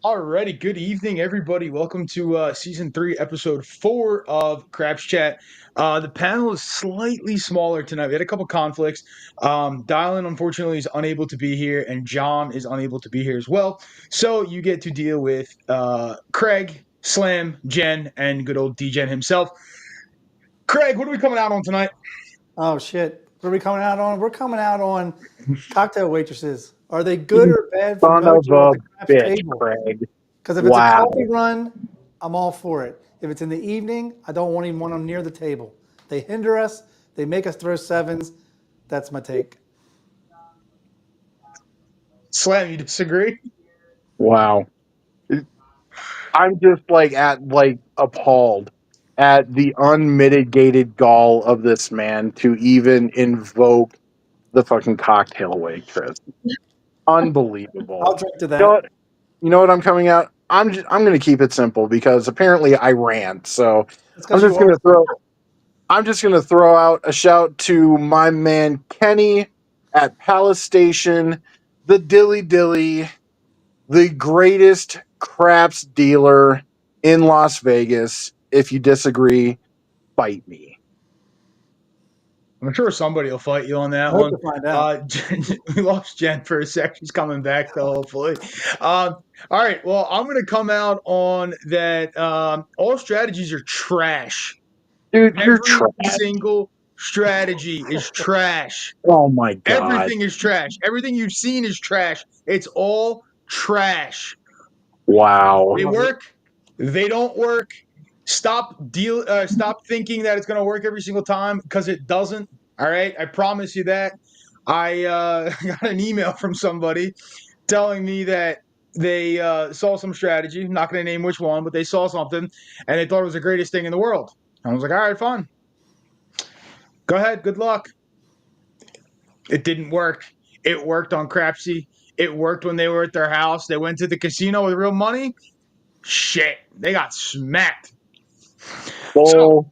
Alrighty, good evening, everybody. Welcome to season 3, episode 4 of Craps Chat. The panel is slightly smaller tonight. We had a couple conflicts. Dylan, unfortunately, is unable to be here, and John is unable to be here as well. So you get to deal with Craig, Slam, Jen, and good old DJen himself. Craig, what are we coming out on tonight? Oh, shit. What are we coming out on? We're coming out on cocktail waitresses. Are they good or bad for Son of mojo at a the craps bitch, table? Craig. Because if it's a Wow. coffee run, I'm all for it. If it's in the evening, I don't even want them near the table. They hinder us. They make us throw sevens. That's my take. Slam, you disagree? Wow. I'm just appalled at the unmitigated gall of this man to even invoke the fucking cocktail waitress. Unbelievable. I'll drink to that. You know what I'm coming out? I'm going to keep it simple because apparently I rant. So I'm just going to throw out a shout to my man Kenny at Palace Station, the Dilly Dilly, the greatest craps dealer in Las Vegas. If you disagree, fight me. I'm sure somebody will fight you on that I hope one. to find out. We lost Jen for a sec. She's coming back, though, hopefully. All right. Well, I'm going to come out on that. All strategies are trash. Dude, you're Every trash. single strategy is trash. Oh, my God. Everything is trash. Everything you've seen is trash. It's all trash. Wow. They work. They don't work. Stop thinking that it's going to work every single time because it doesn't. All right, I promise you that. I got an email from somebody telling me that they saw some strategy. I'm not going to name which one, but they saw something and they thought it was the greatest thing in the world. I was like, all right, fine. Go ahead. Good luck. It didn't work. It worked on Crapsy. It worked when they were at their house. They went to the casino with real money. Shit, they got smacked. So,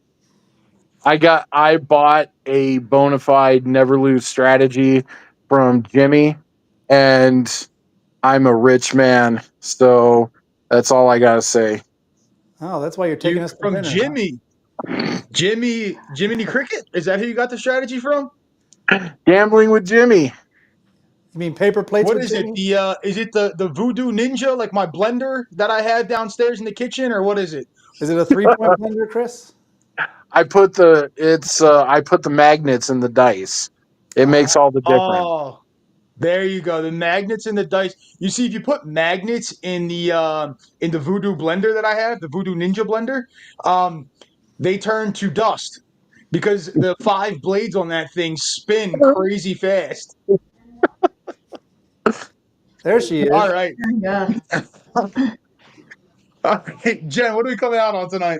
I bought a bona fide never lose strategy from Jimmy, and I'm a rich man, so that's all I gotta say. Oh, that's why you're taking us to from dinner. Jimmy. Jiminy Cricket? Is that who you got the strategy from? Gambling with Jimmy. You mean paper plates? What with is Jimmy? it? Is it the Voodoo Ninja, like my blender that I have downstairs in the kitchen, or what is it? Is it a 3-point blender, Chris? I put the magnets in the dice. It makes all the difference. Oh, there you go. The magnets in the dice. You see, if you put magnets in the Voodoo blender that I have, the Voodoo Ninja blender, they turn to dust because the 5 blades on that thing spin crazy fast. There she is. All right. Yeah. All right, Jen, what are we coming out on tonight?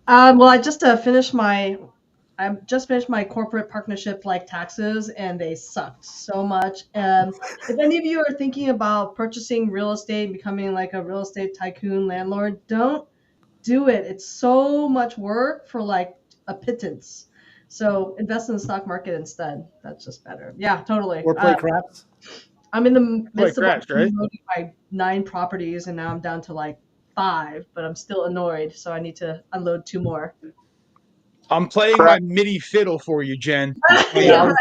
Well, I just finished my corporate partnership like taxes, and they sucked so much. If any of you are thinking about purchasing real estate, becoming like a real estate tycoon landlord, don't do it. It's so much work for like a pittance. So invest in the stock market instead. That's just better. Yeah, totally. Or play craps. I'm in the midst of craps, right? unloading my 9 properties, and now I'm down to like 5, but I'm still annoyed, so I need to unload 2 more. I'm playing my mini fiddle for you, Jen. Yeah,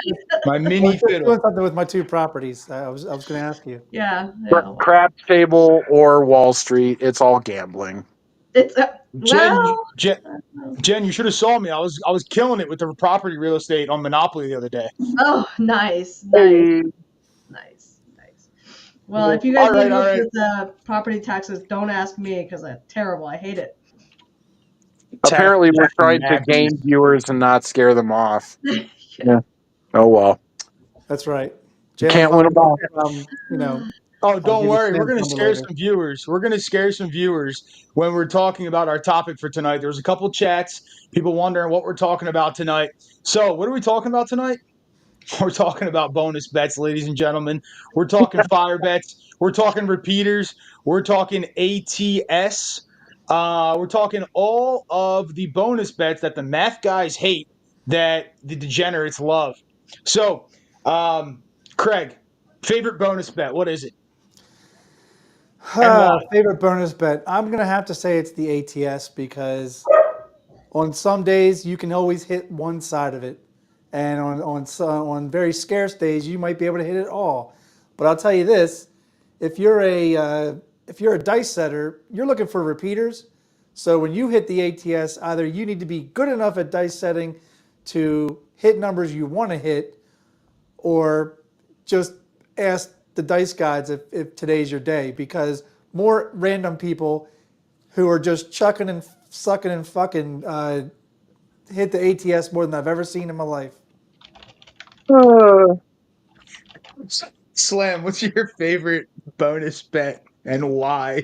My mini Doing fiddle. something with my 2 properties. I was going to ask you. yeah. Craps table or Wall Street, it's all gambling. It's Jen, you should have saw me. I was killing it with the property real estate on Monopoly the other day. oh, nice. Well, if you guys need help with property taxes, don't ask me because I'm terrible. I hate it. Apparently, we're trying to gain viewers and not scare them off. Yeah. Oh well. That's right. You can't win them all. Oh, don't worry. We're going to scare some viewers. We're going to scare some viewers when we're talking about our topic for tonight. There was a couple chats, people wondering what we're talking about tonight. So, what are we talking about tonight? We're talking about bonus bets, ladies and gentlemen. We're talking fire bets. We're talking repeaters. We're talking ATS. We're talking all of the bonus bets that the math guys hate that the degenerates love. So, Craig, favorite bonus bet, what is it? and why? Favorite bonus bet? I'm gonna have to say it's the ATS because on some days you can always hit one side of it, and on very scarce days you might be able to hit it all. But I'll tell you this: if you're a if you're a dice setter, you're looking for repeaters. So when you hit the ATS, either you need to be good enough at dice setting to hit numbers you want to hit, or just ask the dice gods if today's your day, because more random people who are just chucking and sucking and fucking hit the ATS more than I've ever seen in my life. Uh, Slam, what's your favorite bonus bet and why?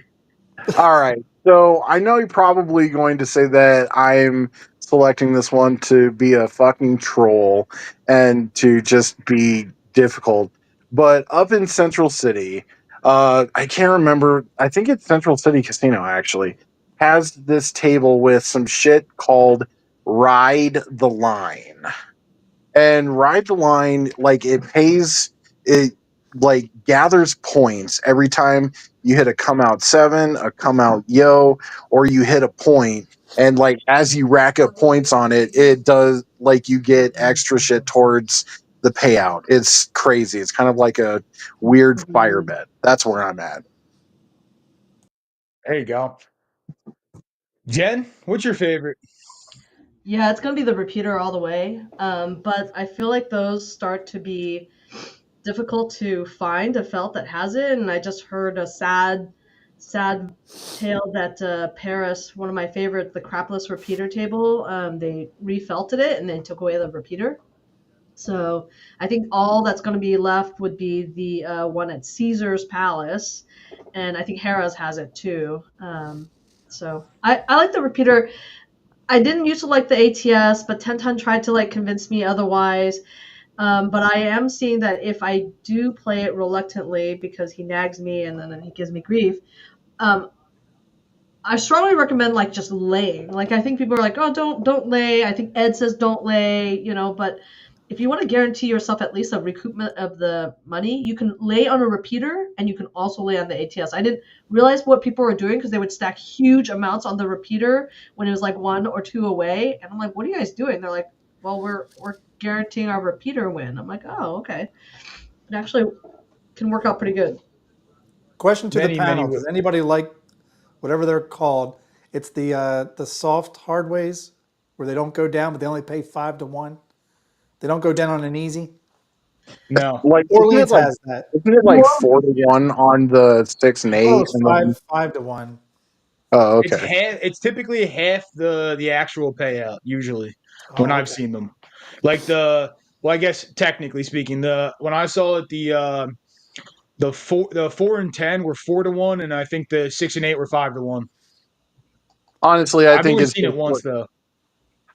all right. So I know you're probably going to say that I'm selecting this one to be a fucking troll and to just be difficult. But up in Central City, I can't remember. I think it's Central City Casino actually has this table with some shit called Ride the Line. And Ride the Line, like it like gathers points every time you hit a come out seven, a come out yo, or you hit a point. And like as you rack up points on it, it does like you get extra shit towards the payout. It's crazy. It's kind of like a weird fire bet. That's where I'm at. There you go. Jen, what's your favorite? Yeah, it's gonna be the repeater all the way. But I feel like those start to be difficult to find a felt that has it. And I just heard a sad tale that Paris, one of my favorites, the Crapless repeater table, they refelted it and then took away the repeater. So I think all that's going to be left would be the one at Caesar's Palace, and I think Harrah's has it too. So I like the repeater. I didn't used to like the ATS, but Tenton tried to like convince me otherwise. But I am seeing that if I do play it reluctantly because he nags me and then he gives me grief, um, I strongly recommend like just laying. Like I think people are like, oh, don't lay. I think Ed says don't lay, but if you want to guarantee yourself at least a recoupment of the money, you can lay on a repeater and you can also lay on the ATS. I didn't realize what people were doing because they would stack huge amounts on the repeater when it was like one or two away, and I'm like, what are you guys doing? They're like, well, we're guaranteeing our repeater win. I'm like, oh, okay. It actually can work out pretty good. Question to the Many, many. panel: does anybody like whatever they're called? It's the soft hard ways where they don't go down, but they only pay 5 to 1. They don't go down on an easy. No, Like Orleans has that. isn't it like 4 to 1 on the six and I thought it eight was and five then five to one. oh it's okay. half. It's typically half the actual payout usually when Oh, I've okay. seen them. Like well, I guess technically speaking, the when I saw it, the 4 and 10 were 4 to 1, and I think the 6 and 8 were 5 to 1. Honestly, I I've think only it's seen it once though.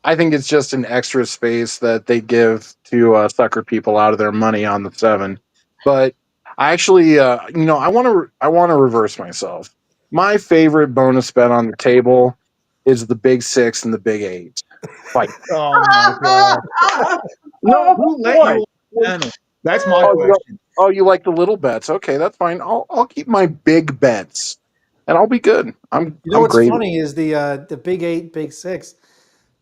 I think it's just an extra space that they give to sucker people out of their money on the seven. But I actually, I want to reverse myself. My favorite bonus bet on the table is the big six and the big eight. Fight. Oh my god! No, Who let you what? on the panel? That's my Oh, question. you like the little bets? Okay, that's fine. I'll keep my big bets, and I'll be good. You know I'm what's great. funny is the big eight, big six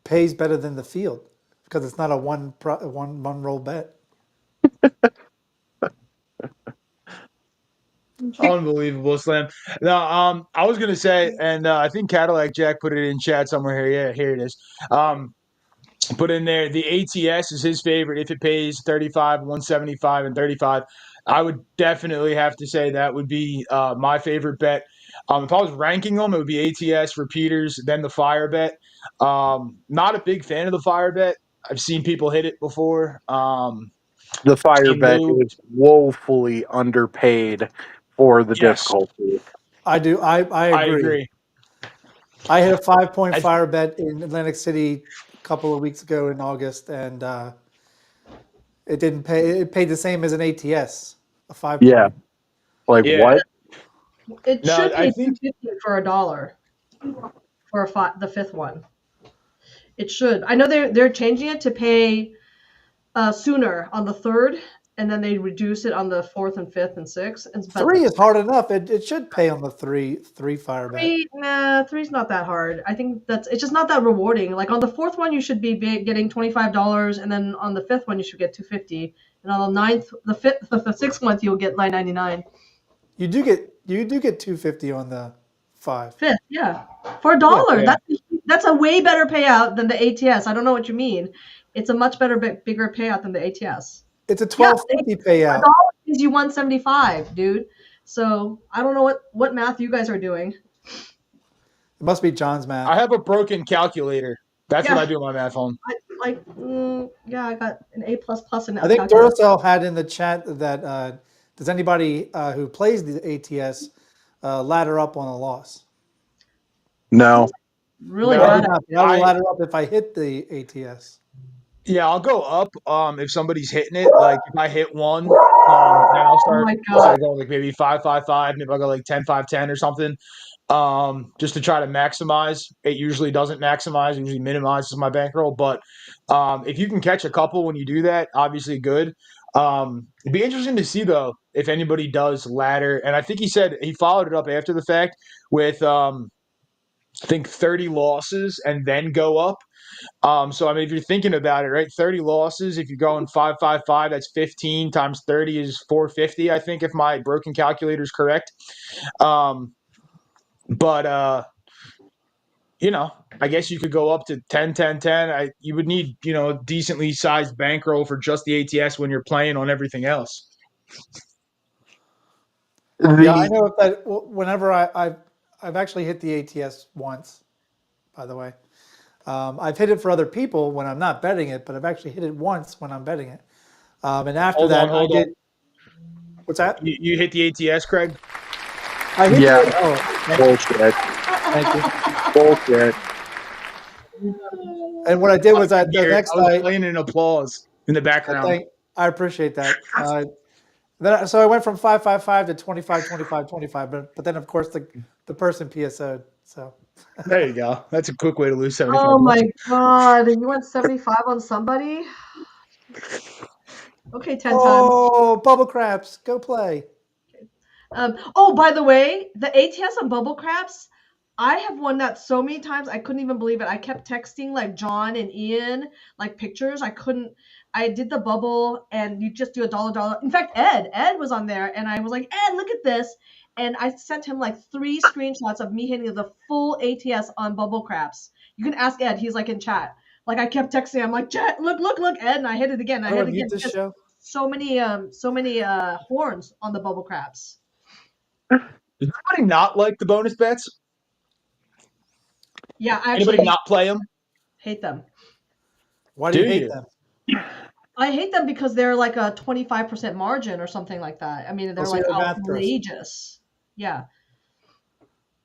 pays better than the field because it's not a one roll bet. Unbelievable, Slam. Now, I was gonna say, and I think Cadillac Jack put it in chat somewhere here. Yeah, here it is. Put in there the ATS is his favorite if it pays 35, 175, and 35. I would definitely have to say that would be my favorite bet. If I was ranking them, it would be ATS, repeaters, then the fire bet. Not a big fan of the fire bet. I've seen people hit it before. The fire Seen bet Lou. is woefully underpaid for the Yes, difficulty. I do. I I agree. agree. I hit a 5 point I, fire bet in Atlantic City a couple of weeks ago in August, and it didn't pay. It paid the same as an ATS, a five Yeah, point. like yeah. what? It No, should I pay think 250 for a dollar for the fifth one. It should. I know they're changing it to pay sooner on the third. and then they reduce it on the 4th and 5th and 6th. And 3 is hard enough. It should pay on the three fire bet. Three's not that hard. I think it's just not that rewarding. Like on the 4th one, you should be getting $25, and then on the 5th one, you should get $250, and on the 9th, the 5th, the 6th month, you'll get $9.99. You do get $250 on the 5. 5th, yeah, for $1. Yeah. That's a way better payout than the ATS. I don't know what you mean. It's a much better, bigger payout than the ATS. It's a $12.50 payout. $1 gives you $175, dude. So I don't know what math you guys are doing. It must be John's math. I have a broken calculator. That's what I do my math on. I got an A++ in that. I think Duracell had in the chat that does anybody who plays the ATS ladder up on a loss? No. Really No. bad. I will ladder up if I hit the ATS. Yeah, I'll go up if somebody's hitting it. Like if I hit one, then I'll start going like maybe 5-5-5. Maybe I'll go like 10-5-10 or something. Just to try to maximize. It usually doesn't maximize. It usually minimizes my bankroll. But if you can catch a couple when you do that, obviously good. It'd be interesting to see though if anybody does ladder. And I think he said he followed it up after the fact with I think 30 losses and then go up. So I mean, if you're thinking about it, right, 30 losses. If you're going 5-5-5, that's 15 times 30 is 450. I think if my broken calculator is correct. But you know, I guess you could go up to 10-10-10. You would need a decently sized bankroll for just the ATS when you're playing on everything else. Yeah, I know that whenever I've actually hit the ATS once, by the way. I've hit it for other people when I'm not betting it, but I've actually hit it once when I'm betting it. And after that, I did. What's that? You hit the ATS, Craig? I hit Yeah. Bullshit. Thank you. Bullshit. And what I did was the next I was night. playing an applause in the background. I appreciate that. So I went from 5-5-5 to 25-25-25, but then of course the person PSO'd. So there you go. That's a quick way to lose 75. Oh my god! You went 75 on somebody? Okay, 10 times. Oh, Bubble Craps, go play. Oh, by the way, the ATS on Bubble Craps, I have won that so many times I couldn't even believe it. I kept texting like John and Ian like pictures. I did the bubble and you just do $1. In fact, Ed was on there and I was like, Ed, look at this. And I sent him like 3 screenshots of me hitting the full ATS on Bubble Craps. You can ask Ed. He's like in chat. Like I kept texting. I'm like, look, Ed. And I hit it again. I hit it again. So many horns on the Bubble Craps. Does anybody not like the bonus bets? Yeah, anybody not play them? Hate them. Why do you hate them? I hate them because they're like a 25% margin or something like that. I mean, they're like outrageous. Yeah.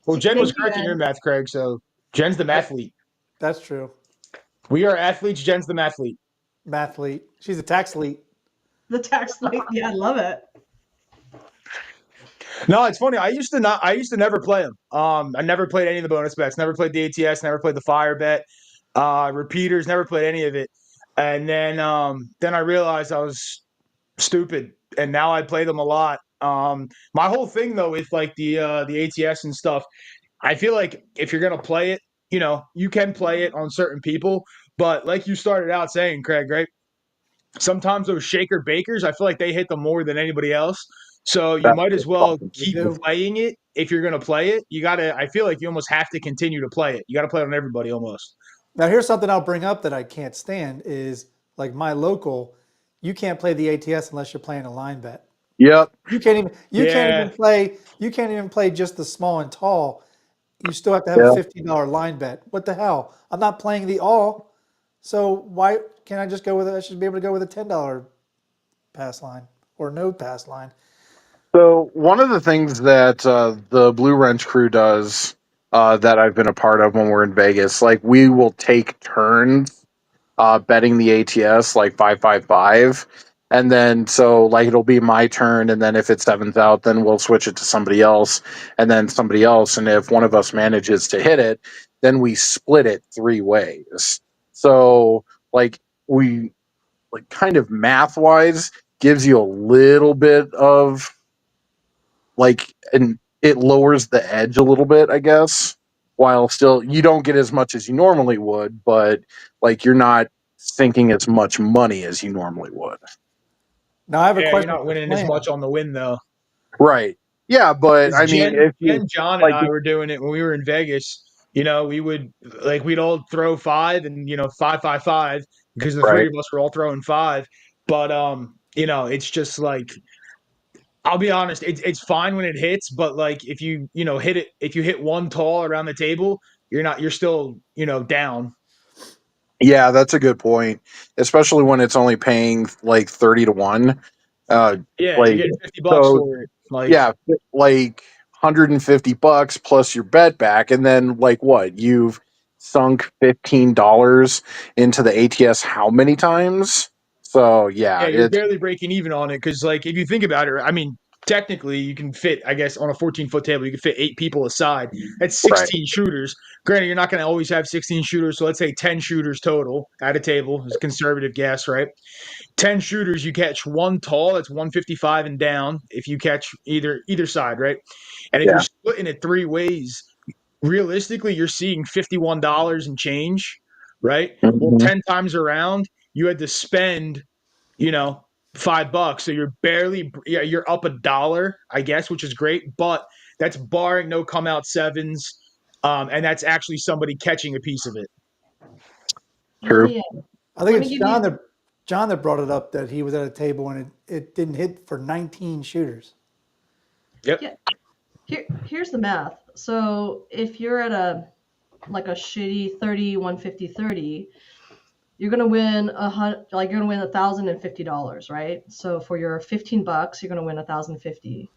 Well, Jen was correct in your math, Craig. So Jen's the mathlete. That's true. We are athletes. Jen's the mathlete. Mathlete. She's a taxlete. The taxlete. Yeah, I love it. No, it's funny. I used to never play them. I never played any of the bonus bets. Never played the ATS. Never played the fire bet. Repeaters. Never played any of it. And then I realized I was stupid, and now I play them a lot. My whole thing though with like the ATS and stuff, I feel like if you're gonna play it, you can play it on certain people, but like you started out saying, Craig, right? Sometimes those shaker bakers, I feel like they hit them more than anybody else. So you might as well keep playing it if you're gonna play it. I feel like you almost have to continue to play it. You got to play it on everybody almost. Now here's something I'll bring up that I can't stand is like my local. You can't play the ATS unless you're playing a line bet. Yep. You can't even play just the small and tall. You still have to have a $15 line bet. What the hell? I'm not playing the all. So why can't I just go with it? I should be able to go with a $10 pass line or no pass line. So one of the things that the Blue Wrench crew does that I've been a part of when we're in Vegas, like we will take turns betting the ATS like 5-5-5. And then so like it'll be my turn, and then if it's 7th out, then we'll switch it to somebody else, and then somebody else. And if one of us manages to hit it, then we split it 3 ways. So like we like kind of math wise, gives you a little bit of like, and it lowers the edge a little bit, I guess, while still you don't get as much as you normally would, but like you're not sinking as much money as you normally would. Now I have a Yeah, you're question not for winning as Slam. much on the win though. Right. Yeah, but I mean, if you Jen, John, and like, I were doing it when we were in Vegas. We would we'd all throw five and 5 5 5 because the three right. of us were all throwing five. But it's just like I'll be honest, it's fine when it hits, but like if you hit it, if you hit one tall around the table, you're still down. Yeah, that's a good point, especially when it's only paying like 30 to 1. Uh Yeah, you're like getting $50 so for it. Like yeah, like $150 plus your bet back, and then like what? You've sunk $15 into the ATS how many times? So yeah, yeah, you're it's barely breaking even on it because like if you think about it, I mean, technically you can fit, I guess, on a 14-foot table, you can fit 8 people aside. That's right. 16 shooters. Granted, you're not going to always have 16 shooters, so let's say 10 shooters total at a table is a conservative guess, right? 10 shooters, you catch one tall, that's 155 and down if you catch either side, right? And if you're Yeah. splitting it three ways, realistically, you're seeing $51 and change, right? Well, Mhm. 10 times around, you had to spend, you know, $5. So you're barely, yeah, you're up $1, I guess, which is great, but that's barring no come out sevens. And that's actually somebody catching a piece of it. Let True. me I think let me it's give you. John that brought it up that he was at a table and it didn't hit for 19 shooters. Yep. Yeah, here's the math. So if you're at a shitty 30 150 30, you're gonna win you're gonna win $1,050, right? So for your $15, you're gonna win 1,050.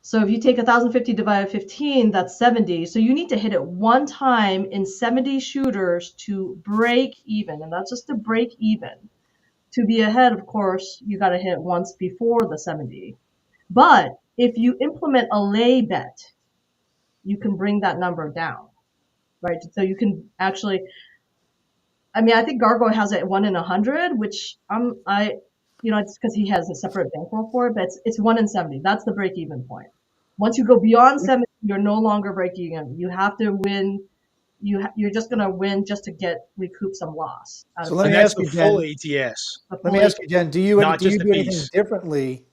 So if you take 1,050 divided 15, that's 70. So you need to hit it one time in 70 shooters to break even, and that's just to break even. To be ahead, of course, you got to hit once before the 70. But if you implement a lay bet, you can bring that number down, right? So you can actually, I mean, I think Gargoyle has it 1 in 100, which it's because he has a separate bankroll for it, but it's 1 in 70. That's the break even point. Once you go beyond 70, you're no longer breaking even. You have to win. You're just gonna win just to recoup some loss out So of let And me that's ask the you, full Jen. ATS, the Let full me eight. ask you, Jen. not Do you just a do anything piece. differently?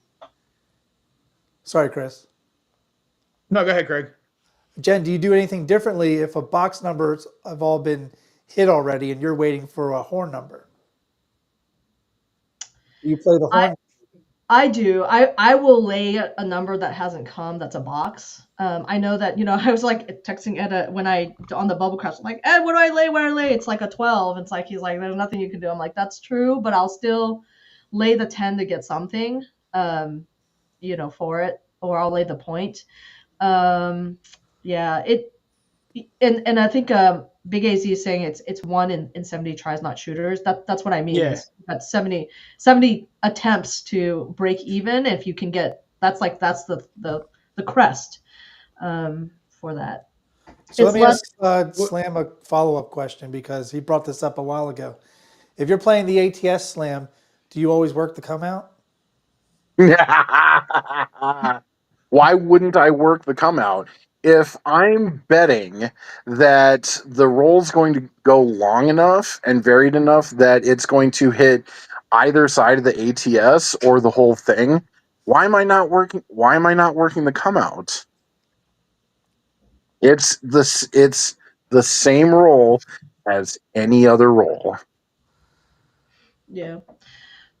Sorry, Chris. No, go ahead, Craig. Jen, do you do anything differently if a box numbers have all been hit already and you're waiting for a horn number? Do you play the I horn? I do. I will lay a number that hasn't come. That's a box. I know that I was like texting Ed when I on the bubble crash. I'm like, Ed, what do I lay? What do I lay? It's like a 12. It's like he's like, there's nothing you can do. I'm like, that's true, but I'll still lay the 10 to get something, for it, or I'll lay the point. Um, yeah, and I think Big AZ is saying it's 1 in 70 tries, not shooters. That's what I mean. Yeah. Is that 70 attempts to break even. If you can get that's the crest for that. So let It's me less. ask Slam a follow-up question because he brought this up a while ago. If you're playing the ATS Slam, do you always work the come out? Why wouldn't I work the come out? If I'm betting that the roll's going to go long enough and varied enough that it's going to hit either side of the ATS or the whole thing, why am I not working the come out? It's the same roll as any other roll. Yeah.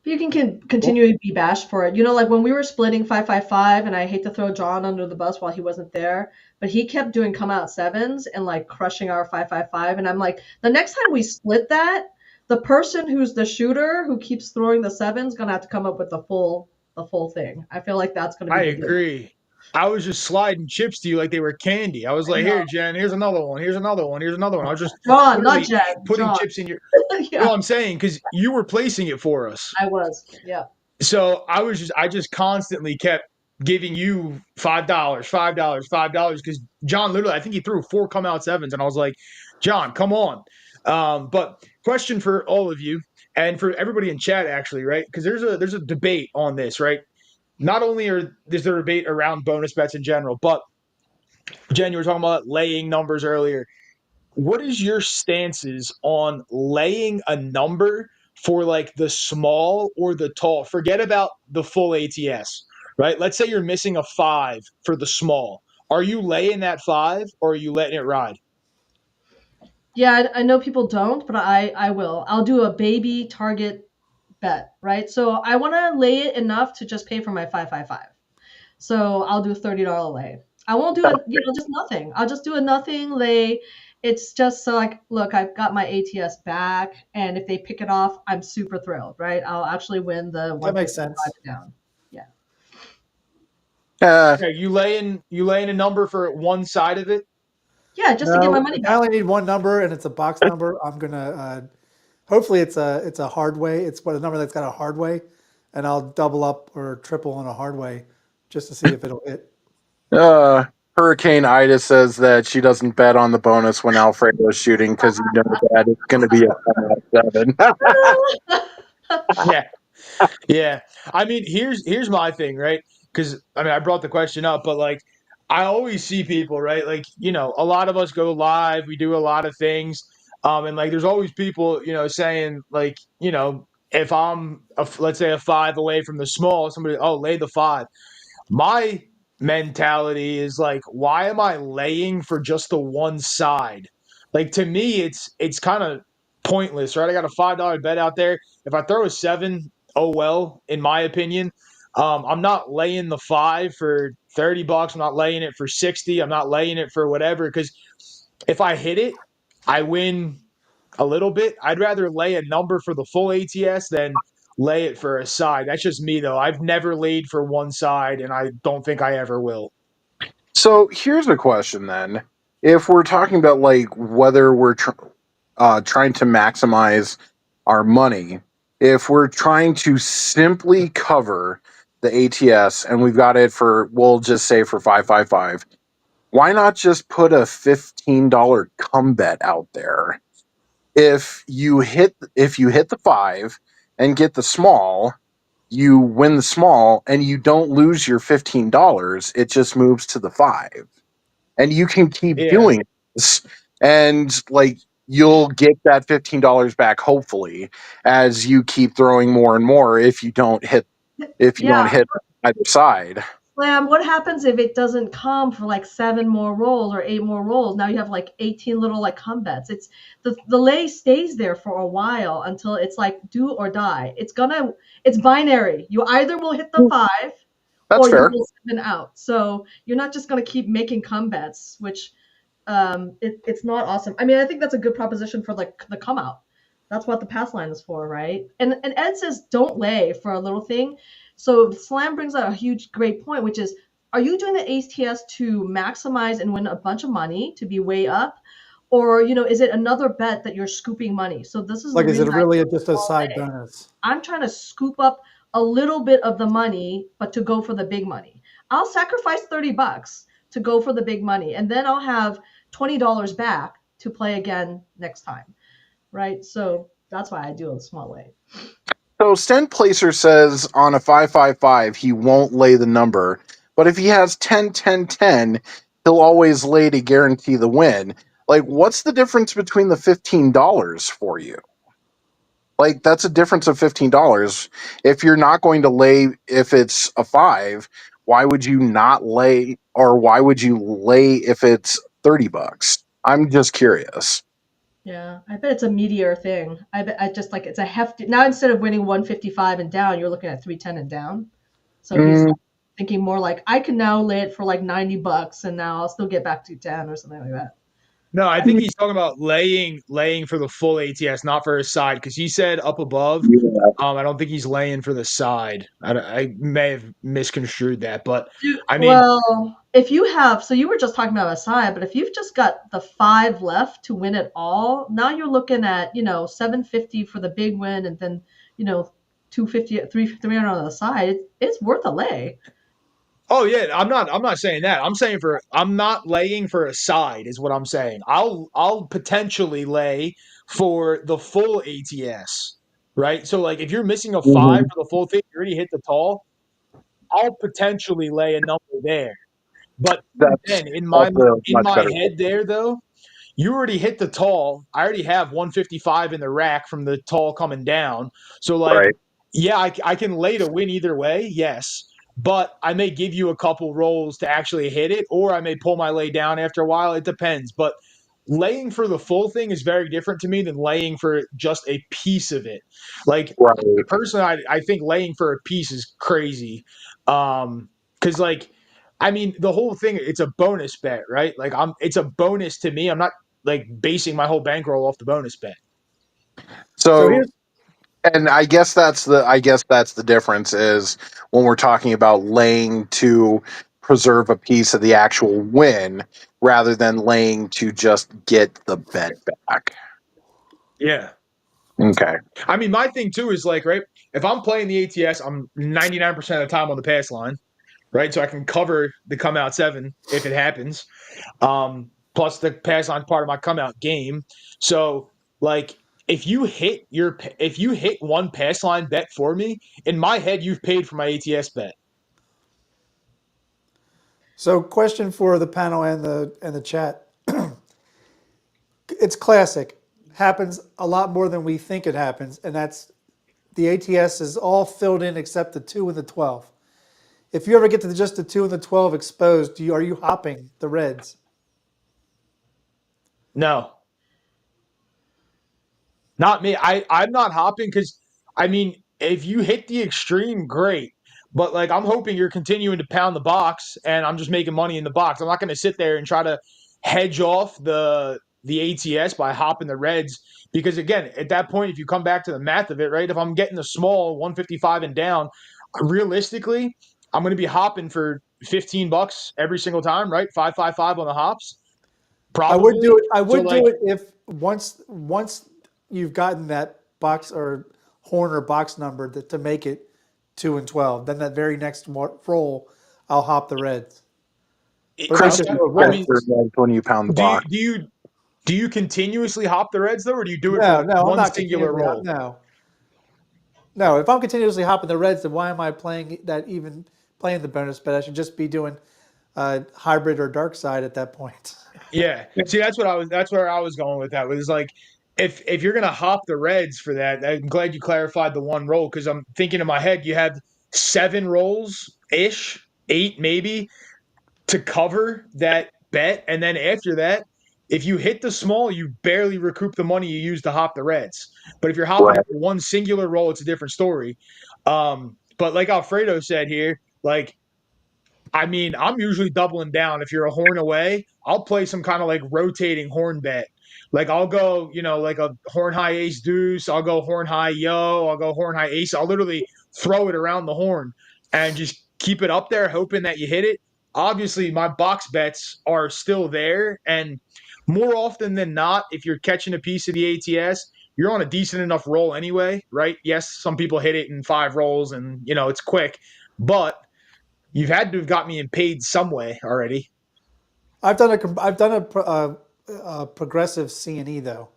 You can continue to be bashed for it. Like when we were splitting 5 5 5, and I hate to throw John under the bus while he wasn't there, but he kept doing come out sevens and like crushing our 5 5 5. And I'm like, the next time we split that, the person who's the shooter who keeps throwing the sevens gonna have to come up with the full thing. I feel like that's gonna be I the deal. agree. I was just sliding chips to you like they were candy. I was I like, know. here, Jen, here's another one. Here's another one. Here's another one. I was just John, not literally Jen. putting John. chips in your. Yeah, No, I'm saying because you were placing it for us. I was. Yeah. So I just constantly kept giving you $5, $5, $5 because John literally, I think he threw 4 come out sevens, and I was like, John, come on. But question for all of you, and for everybody in chat, actually, right? Because there's a debate on this, right? Not only is there a debate around bonus bets in general, but Jen, you were talking about laying numbers earlier. What is your stances on laying a number for like the small or the tall? Forget about the full ATS, right? Let's say you're missing a 5 for the small. Are you laying that 5 or are you letting it ride? Yeah, I know people don't, but I will. I'll do a baby target bet, right? So I want to lay it enough to just pay for my 555. So I'll do a $30 lay. I won't do it, just nothing. I'll just do a nothing lay. It's just so like, look, I've got my ATS back, and if they pick it off, I'm super thrilled, right? I'll actually win the That makes 155 sense. down. Yeah. Okay, you laying a number for one side of it? Yeah, just to get my No, money if I back. only need one number and it's a box number, I'm gonna hopefully it's a hard way. It's what a number that's got a hard way, and I'll double up or triple on a hard way just to see if it'll hit. Uh, Hurricane Ida says that she doesn't bet on the bonus when Alfredo's shooting because you know that it's going to be a 7. Yeah. Yeah. I mean, here's my thing, right? Because I mean, I brought the question up, but like I always see people, right? Like, a lot of us go live, we do a lot of things. And like there's always people, saying like, if I'm let's say a 5 away from the small, somebody, oh, lay the 5. My mentality is like, why am I laying for just the one side? Like to me, it's kind of pointless, right? I got a $5 bet out there. If I throw a 7, oh well, in my opinion. I'm not laying the 5 for $30. I'm not laying it for 60. I'm not laying it for whatever. Because if I hit it, I win a little bit. I'd rather lay a number for the full ATS than lay it for a side. That's just me, though. I've never laid for one side, and I don't think I ever will. So here's a question then. If we're talking about like whether we're trying to maximize our money, if we're trying to simply cover the ATS and we've got it for, we'll just say for 555, why not just put a $15 come bet out there? If you hit the 5 and get the small, you win the small and you don't lose your $15. It just moves to the 5. And you can keep Yeah. doing this, and like you'll get that $15 back hopefully as you keep throwing more and more if you Yeah. don't hit either side. Slam, what happens if it doesn't come for like 7 more rolls or 8 more rolls? Now you have like 18 little like come bets. It's the lay stays there for a while until it's like do or die. It's binary. You either will hit the 5 That's or you fair. will 7 out. So you're not just gonna keep making come bets, which it's not awesome. I mean, I think that's a good proposition for like the come out. That's what the pass line is for, right? And Ed says don't lay for a little thing. So Slam brings out a huge great point, which is, are you doing the ATS to maximize and win a bunch of money to be way up? Or, is it another bet that you're scooping money? So this is the Like, is reason it I really do a just a small side lay. bonus? I'm trying to scoop up a little bit of the money, but to go for the big money. I'll sacrifice $30 to go for the big money, and then I'll have $20 back to play again next time, right? So that's why I do a small lay. So Stent Placer says on a 555 he won't lay the number, but if he has 10 10 10, he'll always lay to guarantee the win. Like, what's the difference between the $15 for you? Like, that's a difference of $15. If you're not going to lay, if it's a 5, why would you not lay, or why would you lay if it's $30? I'm just curious. Yeah, I bet it's a meteor thing. I bet I just like it's a hefty. Now instead of winning 155 and down, you're looking at 310 and down. So he's Mm, thinking more like I can now lay it for like $90 and now I'll still get back to 10 or something like that. No, I think he's talking about laying for the full ATS, not for his side, because he said up above. yeah. I don't think he's laying for the side. I may have misconstrued that, but Dude, I mean, well, if you have, so you were just talking about a side, but if you've just got the 5 left to win it all, now you're looking at, 750 for the big win and then, 250, 300 on the side. It's worth a lay. oh yeah, I'm not saying that. I'm not laying for a side is what I'm saying. I'll potentially lay for the full ATS, right? So like if you're missing a 5 Mhm. for the full thing, you already hit the tall. I'll potentially lay a number there. But That's then also in much my better. head there though, you already hit the tall. I already have 155 in the rack from the tall coming down. So like, Right. yeah, I can lay to win either way, yes. But I may give you a couple rolls to actually hit it, or I may pull my lay down after a while. It depends. But laying for the full thing is very different to me than laying for just a piece of it. Like Right. personally, I think laying for a piece is crazy. Because like, I mean, the whole thing, it's a bonus bet, right? Like it's a bonus to me. I'm not like basing my whole bankroll off the bonus bet. So So, here's and I guess that's the difference is when we're talking about laying to preserve a piece of the actual win rather than laying to just get the bet back. Yeah. Okay. I mean, my thing too is like, right, if I'm playing the ATS, I'm 99% of the time on the pass line, right? So I can cover the come out 7 if it happens. Plus the pass line part of my come out game. So like if you hit one pass line bet for me, in my head you've paid for my ATS bet. so question for the panel and the chat. It's classic. Happens a lot more than we think it happens, and that's the ATS is all filled in except the 2 and the 12. If you ever get to just the 2 and the 12 exposed, are you hopping the reds? No. Not me. I'm not hopping because I mean, if you hit the extreme, great. But like I'm hoping you're continuing to pound the box and I'm just making money in the box. I'm not gonna sit there and try to hedge off the ATS by hopping the reds. Because again, at that point, if you come back to the math of it, right? If I'm getting the small 155 and down, realistically, I'm gonna be hopping for $15 every single time, right? 555 on the hops, I would probably. do it. I So would like do it if once you've gotten that box or horn or box number to make it 2 and 12. Then that very next roll, I'll hop the reds. But not Chris, just okay. do a I that's mean, red. your edge when you pound the do you box. do you do you continuously hop the reds though, or do you do it No, for no, I'm one not singular continuously roll? no. No, if I'm continuously hopping the reds, then why am I playing that even playing the bonus bet? I should just be doing hybrid or dark side at that point. Yeah. See, that's where I was going with that. Was like if you're gonna hop the reds for that, I'm glad you clarified the one roll because I'm thinking in my head you have 7 rolls ish, 8 maybe to cover that bet, and then after that, if you hit the small, you barely recoup the money you used to hop the reds. But if you're hopping Right. it for one singular roll, it's a different story. But like Alfredo said here, like I mean, I'm usually doubling down. If you're a horn away, I'll play some kind of like rotating horn bet. Like I'll go, like a horn high ace deuce. I'll go horn high yo. I'll go horn high ace. I'll literally throw it around the horn and just keep it up there, hoping that you hit it. Obviously, my box bets are still there. And more often than not, if you're catching a piece of the ATS, you're on a decent enough roll anyway, right? Yes, some people hit it in 5 rolls and, it's quick. But you've had to have got me in paid some way already. I've done a progressive C and E though.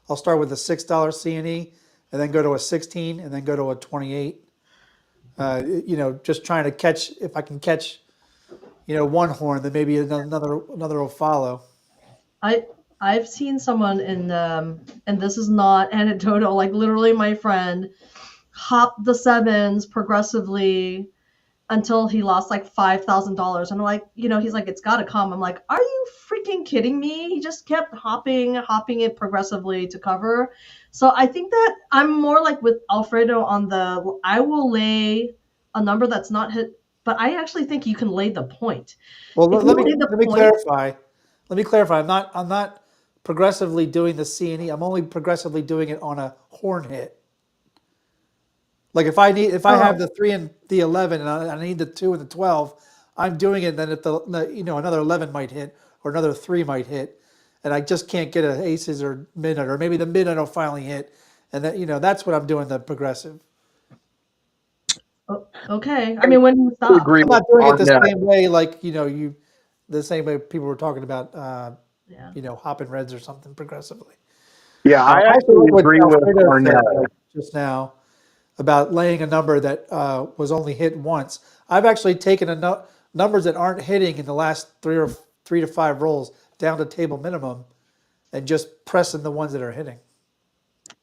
I'll start with a $6 C and E, and then go to a 16, and then go to a 28. Just trying to catch if I can catch, one horn, then maybe another will follow. I I've seen someone and this is not anecdotal, like literally my friend hop the sevens progressively until he lost like $5,000. And I'm like, he's like, it's got to come. I'm like, are you freaking kidding me? He just kept hopping it progressively to cover. So I think that I'm more like with Alfredo on I will lay a number that's not hit, but I actually think you can lay the point. Well, If let, you let me lay the let me point, clarify. Let me clarify. I'm not progressively doing the C and E. I'm only progressively doing it on a horn hit. Like if I have oh, the 3 and the 11 and I need the 2 and the 12, I'm doing it. Then if another 11 might hit or another 3 might hit, and I just can't get a aces or midnight, or maybe the midnight will finally hit, and that's what I'm doing, the progressive. okay. I mean, when you I stop, agree I'm with not doing it on the that. same way like the same way people were talking about yeah. hopping reds or something progressively. Yeah, I I also actually like what agree with Alfredo said, Arnett. though, just now about laying a number that was only hit once. I've actually taken numbers that aren't hitting in the last 3 to 5 rolls down to table minimum and just pressing the ones that are hitting.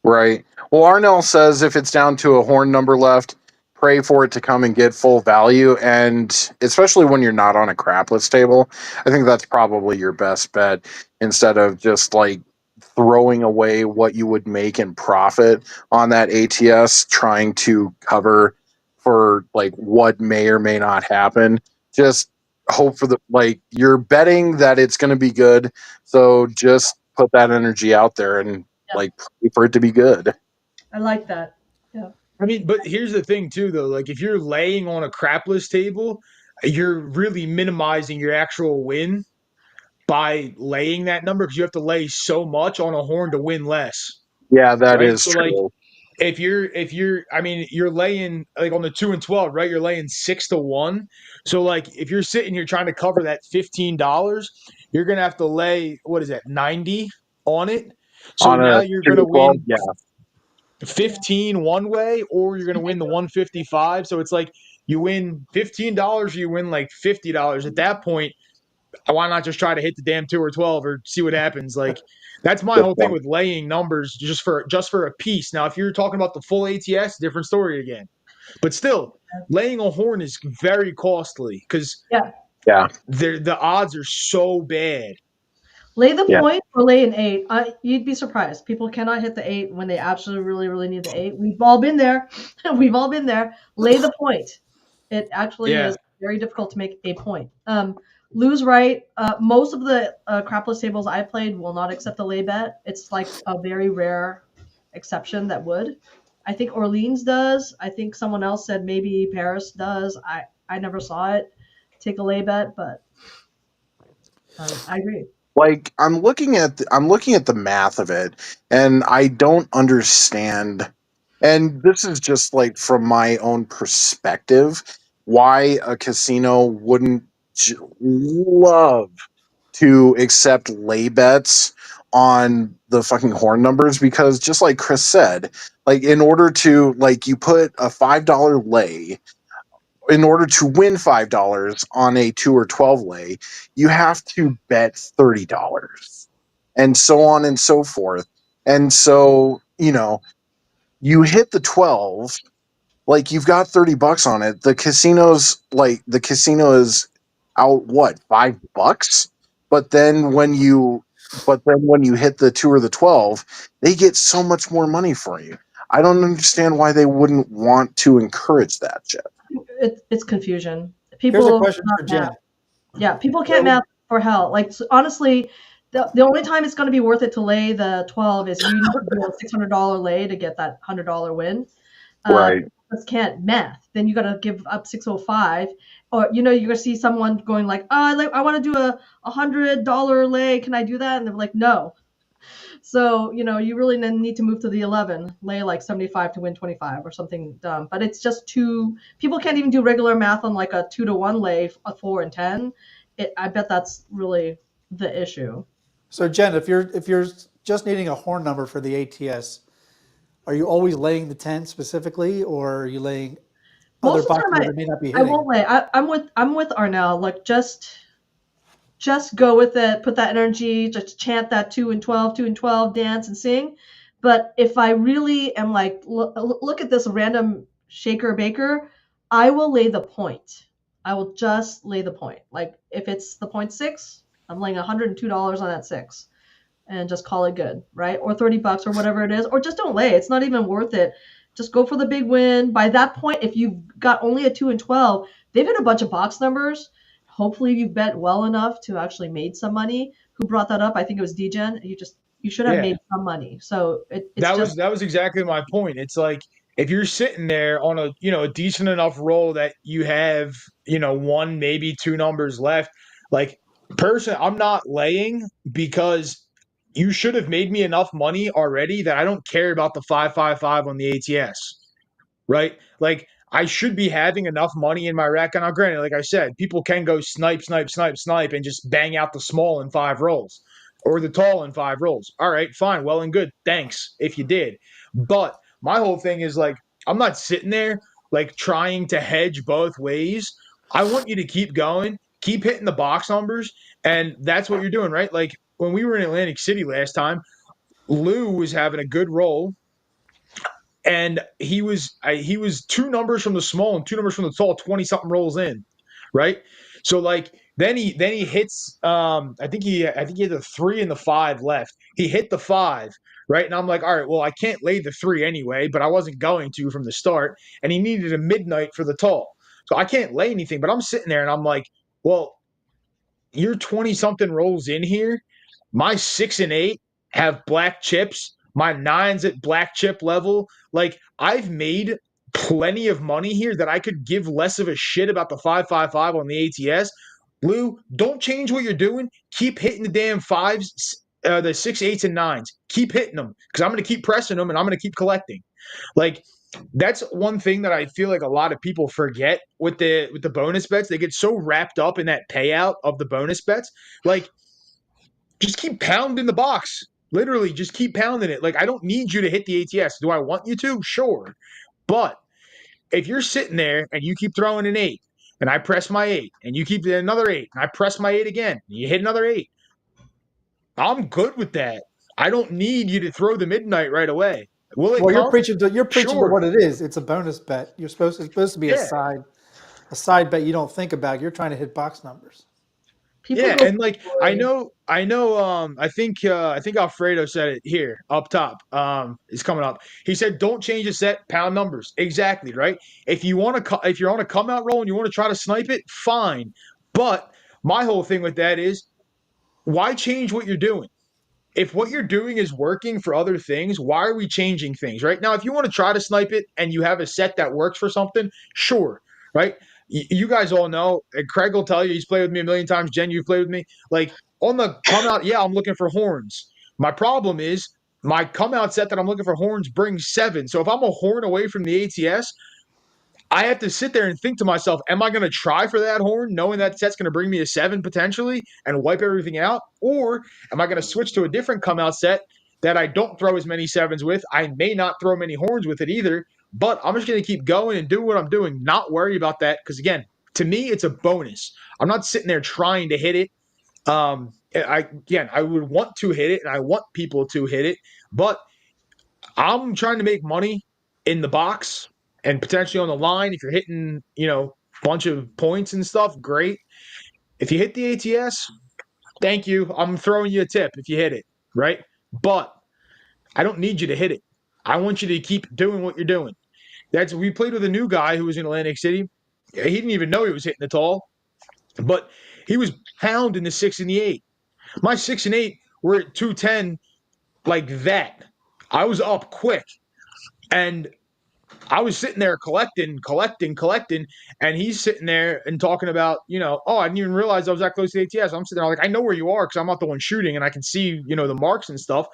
Right. Well, Arnell says if it's down to a horn number left, pray for it to come and get full value. And especially when you're not on a crapless table, I think that's probably your best bet instead of just like throwing away what you would make in profit on that ATS trying to cover for like what may or may not happen. Just hope for the like you're betting that it's going to be good. So just put that energy out there and like pray for it to be good. I like that. Yeah. I mean, but here's the thing too, though. Like, if you're laying on a crapless table, you're really minimizing your actual win by laying that number because you have to lay so much on a horn to win less, Yeah, that right? is So, like, true. I mean, you're laying like on the 2 and 12, right? You're laying 6 to 1. So, like, if you're sitting here trying to cover that $15, you're gonna have to lay what is that 90 on it. So On now a you're 2 gonna to 12, win yeah. 15 one way, or you're going to win the 155. So it's like you win $15 or you win like $50. At that point, why not just try to hit the damn 2 or 12 or see what happens? Like, that's my Good whole thing point. with laying numbers just for a piece. Now, if you're talking about the full ATS, different story again. But still, laying a horn is very costly because Yeah. Yeah, the odds are so bad. Lay the yeah. point or lay an 8. You'd be surprised. People cannot hit the 8 when they absolutely really, really need the 8. We've all been there. We've all been there. Lay the point. It actually Yeah. is very difficult to make a point. Lou's right. Most of the crapless tables I played will not accept a lay bet. It's like a very rare exception that would. I think Orleans does. I think someone else said maybe Paris does. I never saw it take a lay bet, but I agree. Like I'm looking at the math of it, and I don't understand. And this is just like from my own perspective, why a casino wouldn't love to accept lay bets on the fucking horn numbers because just like Chris said, like in order to like you put a $5 lay in order to win $5 on a 2 or 12 lay, you have to bet $30 and so on and so forth. And so, you hit the 12, like you've got $30 on it. The casino is out what, $5? But then when you hit the 2 or the 12, they get so much more money for you. I don't understand why they wouldn't want to encourage that shit. It's confusion. Here's a People question not for math. Jen. Yeah, people can't math for hell. Like honestly, the only time it's going to be worth it to lay the 12 is you need to do a $600 lay to get that $100 win. Right. Just can't math. Then you got to give up 605, or you're going to see someone going like, oh, I want to do a $100 lay. Can I do that? And they're like, no. So, you really need to move to the 11, lay like 75 to win 25 or something dumb. But it's just too, people can't even do regular math on like a 2 to 1 lay, a 4 and 10. I bet that's really the issue. So Jen, if you're just needing a horn number for the ATS, are you always laying the 10 specifically, or are you laying other Most of the boxes time that may not be I hitting? won't lay. I'm with Arnell. Like just go with it, put that energy, just chant that 2 and 12 dance and sing. But if I really am like, look at this random shaker baker, I will lay the point. I will just lay the point. Like if it's the point 6, I'm laying $102 on that 6 and just call it good, right? Or $30 or whatever it is, or just don't lay. It's not even worth it. Just go for the big win. By that point, if you've got only a 2 and 12, they've hit a bunch of box numbers. Hopefully you bet well enough to actually made some money. Who brought that up? I think it was DGen. You should have Yeah. made some money. So it's That just was exactly my point. It's like if you're sitting there on a decent enough roll that you have, one, maybe two numbers left, like person, I'm not laying because you should have made me enough money already that I don't care about the 555 on the ATS, right? Like I should be having enough money in my rack. And now, granted, like I said, people can go snipe, snipe, snipe, snipe, and just bang out the small in 5 rolls or the tall in 5 rolls. All right, fine, well and good. Thanks if you did. But my whole thing is like, I'm not sitting there like trying to hedge both ways. I want you to keep going, keep hitting the box numbers, and that's what you're doing, right? Like when we were in Atlantic City last time, Lou was having a good roll, and he was two numbers from the small and two numbers from the tall, 20 something rolls in, right? So like then he hits I think he had the 3 and the 5 left. He hit the 5, right? And I'm like, all right, well, I can't lay the 3 anyway, but I wasn't going to from the start, and he needed a midnight for the tall. So I can't lay anything, but I'm sitting there and I'm like, well, your 20 something rolls in here. My 6 and 8 have black chips. My 9's at black chip level. Like, I've made plenty of money here that I could give less of a shit about the 555 on the ATS. Lou, don't change what you're doing. Keep hitting the damn 5s, the 6, 8s, and 9s. Keep hitting them because I'm going to keep pressing them and I'm going to keep collecting. Like, that's one thing that I feel like a lot of people forget with the bonus bets. They get so wrapped up in that payout of the bonus bets. Like, just keep pounding the box. Literally, just keep pounding it. Like, I don't need you to hit the ATS. Do I want you to? Sure. But if you're sitting there and you keep throwing an 8, and I press my 8, and you keep another 8, and I press my 8 again, and you hit another 8, I'm good with that. I don't need you to throw the midnight right away. Will it Well, come? you're preaching to Sure. what it is. It's a bonus bet. It's supposed to be Yeah. a side bet you don't think about. You're trying to hit box numbers. People Yeah, go and like for I think Alfredo said it here up top. It's coming up. He said don't change the set pound numbers. Exactly, right? If you want to if you're on a come out roll and you want to try to snipe it, fine. But my whole thing with that is why change what you're doing? If what you're doing is working for other things, why are we changing things, right? Now, if you want to try to snipe it and you have a set that works for something, sure, right? You guys all know, and Craig will tell you, he's played with me a million times. Jen, you've played with me. Like, on the come out, yeah, I'm looking for horns. My problem is my come out set that I'm looking for horns brings 7. So if I'm a horn away from the ATS, I have to sit there and think to myself, am I going to try for that horn knowing that set's going to bring me a 7 potentially and wipe everything out? Or am I going to switch to a different come out set that I don't throw as many 7s with? I may not throw many horns with it either, but I'm just going to keep going and do what I'm doing, not worry about that. Because again, to me, it's a bonus. I'm not sitting there trying to hit it. I would want to hit it and I want people to hit it, but I'm trying to make money in the box and potentially on the line. If you're hitting, a bunch of points and stuff, great. If you hit the ATS, thank you. I'm throwing you a tip if you hit it, right? But I don't need you to hit it. I want you to keep doing what you're doing. We played with a new guy who was in Atlantic City. He didn't even know he was hitting the tall, but he was pounding the 6 and the 8. My 6 and 8 were at 210 like that. I was up quick. And I was sitting there collecting, and he's sitting there and talking about, oh, I didn't even realize I was that close to the ATS. I'm sitting there like, I know where you are because I'm not the one shooting and I can see, the marks and stuff.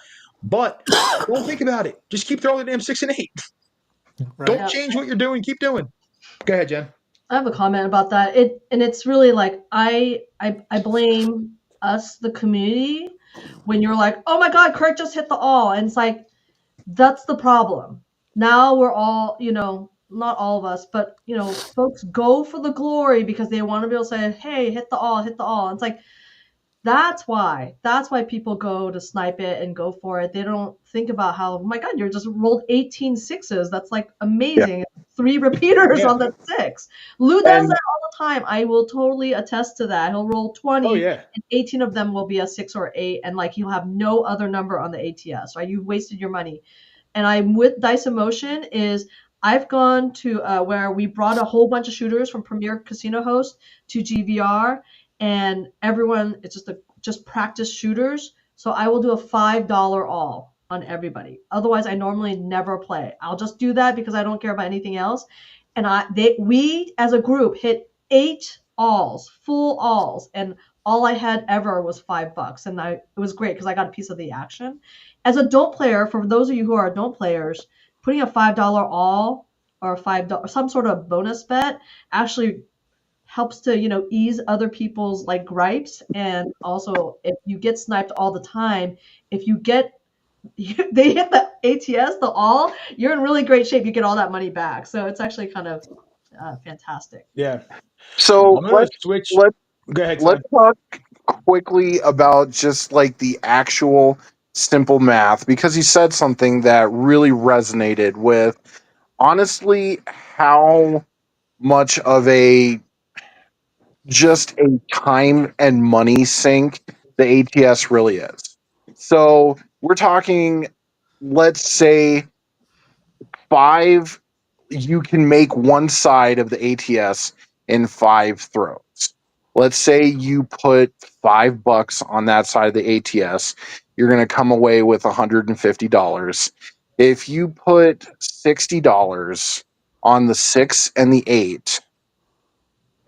But don't think about it. Just keep throwing the damn 6 and 8. Right. Don't change what you're doing. Keep doing. Go ahead, Jen. I have a comment about that. It's really like I blame us, the community, when you're like, oh my God, Kurt just hit the all. And it's like, that's the problem. Now we're all, not all of us, but, folks go for the glory because they want to be able to say, hey, hit the all. And it's like, that's why people go to snipe it and go for it. They don't think about how, oh my God, you just rolled 18 6s. That's like amazing. Yeah. 3 repeaters on the 6. Lou does that all the time. I will totally attest to that. He'll roll 20 and 18 of them will be a 6 or 8. And like, he'll have no other number on the ATS, right? You've wasted your money. And I'm with Dice Emotion is I've gone to where we brought a whole bunch of shooters from Premier Casino Host to GVR, and everyone, it's just practice shooters. So I will do a $5 all on everybody. Otherwise, I normally never play. I'll just do that because I don't care about anything else. And we as a group hit 8 alls, full alls, and all I had ever was $5, and it was great because I got a piece of the action. As a don't player, for those of you who are don't players, putting a $5 all or $5 some sort of bonus bet actually helps to ease other people's like gripes. And also, if you get sniped all the time, if you get they hit the ATS, the all, you're in really great shape. You get all that money back. So it's actually kind of fantastic. Yeah. So I'm gonna switch. let's Go ahead, let's Slam. talk quickly about just like the actual simple math, because he said something that really resonated with honestly how much of a just a time and money sink the ATS really is. So we're talking, let's say five, you can make one side of the ATS in 5 throws. Let's say you put $5 on that side of the ATS, you're going to come away with $150. If you put $60 on the 6 and the 8,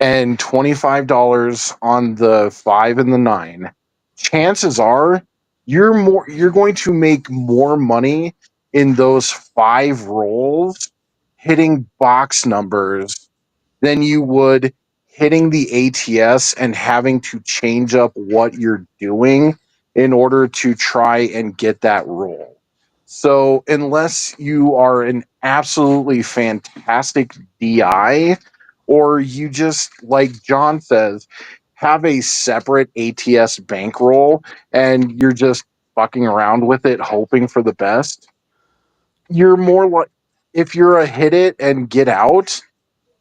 and $25 on the 5 and the 9, chances are you're going to make more money in those 5 rolls hitting box numbers than you would hitting the ATS and having to change up what you're doing in order to try and get that roll. So, unless you are an absolutely fantastic DI, or you just, like John says, have a separate ATS bankroll and you're just fucking around with it, hoping for the best, you're more like, if you're a hit it and get out,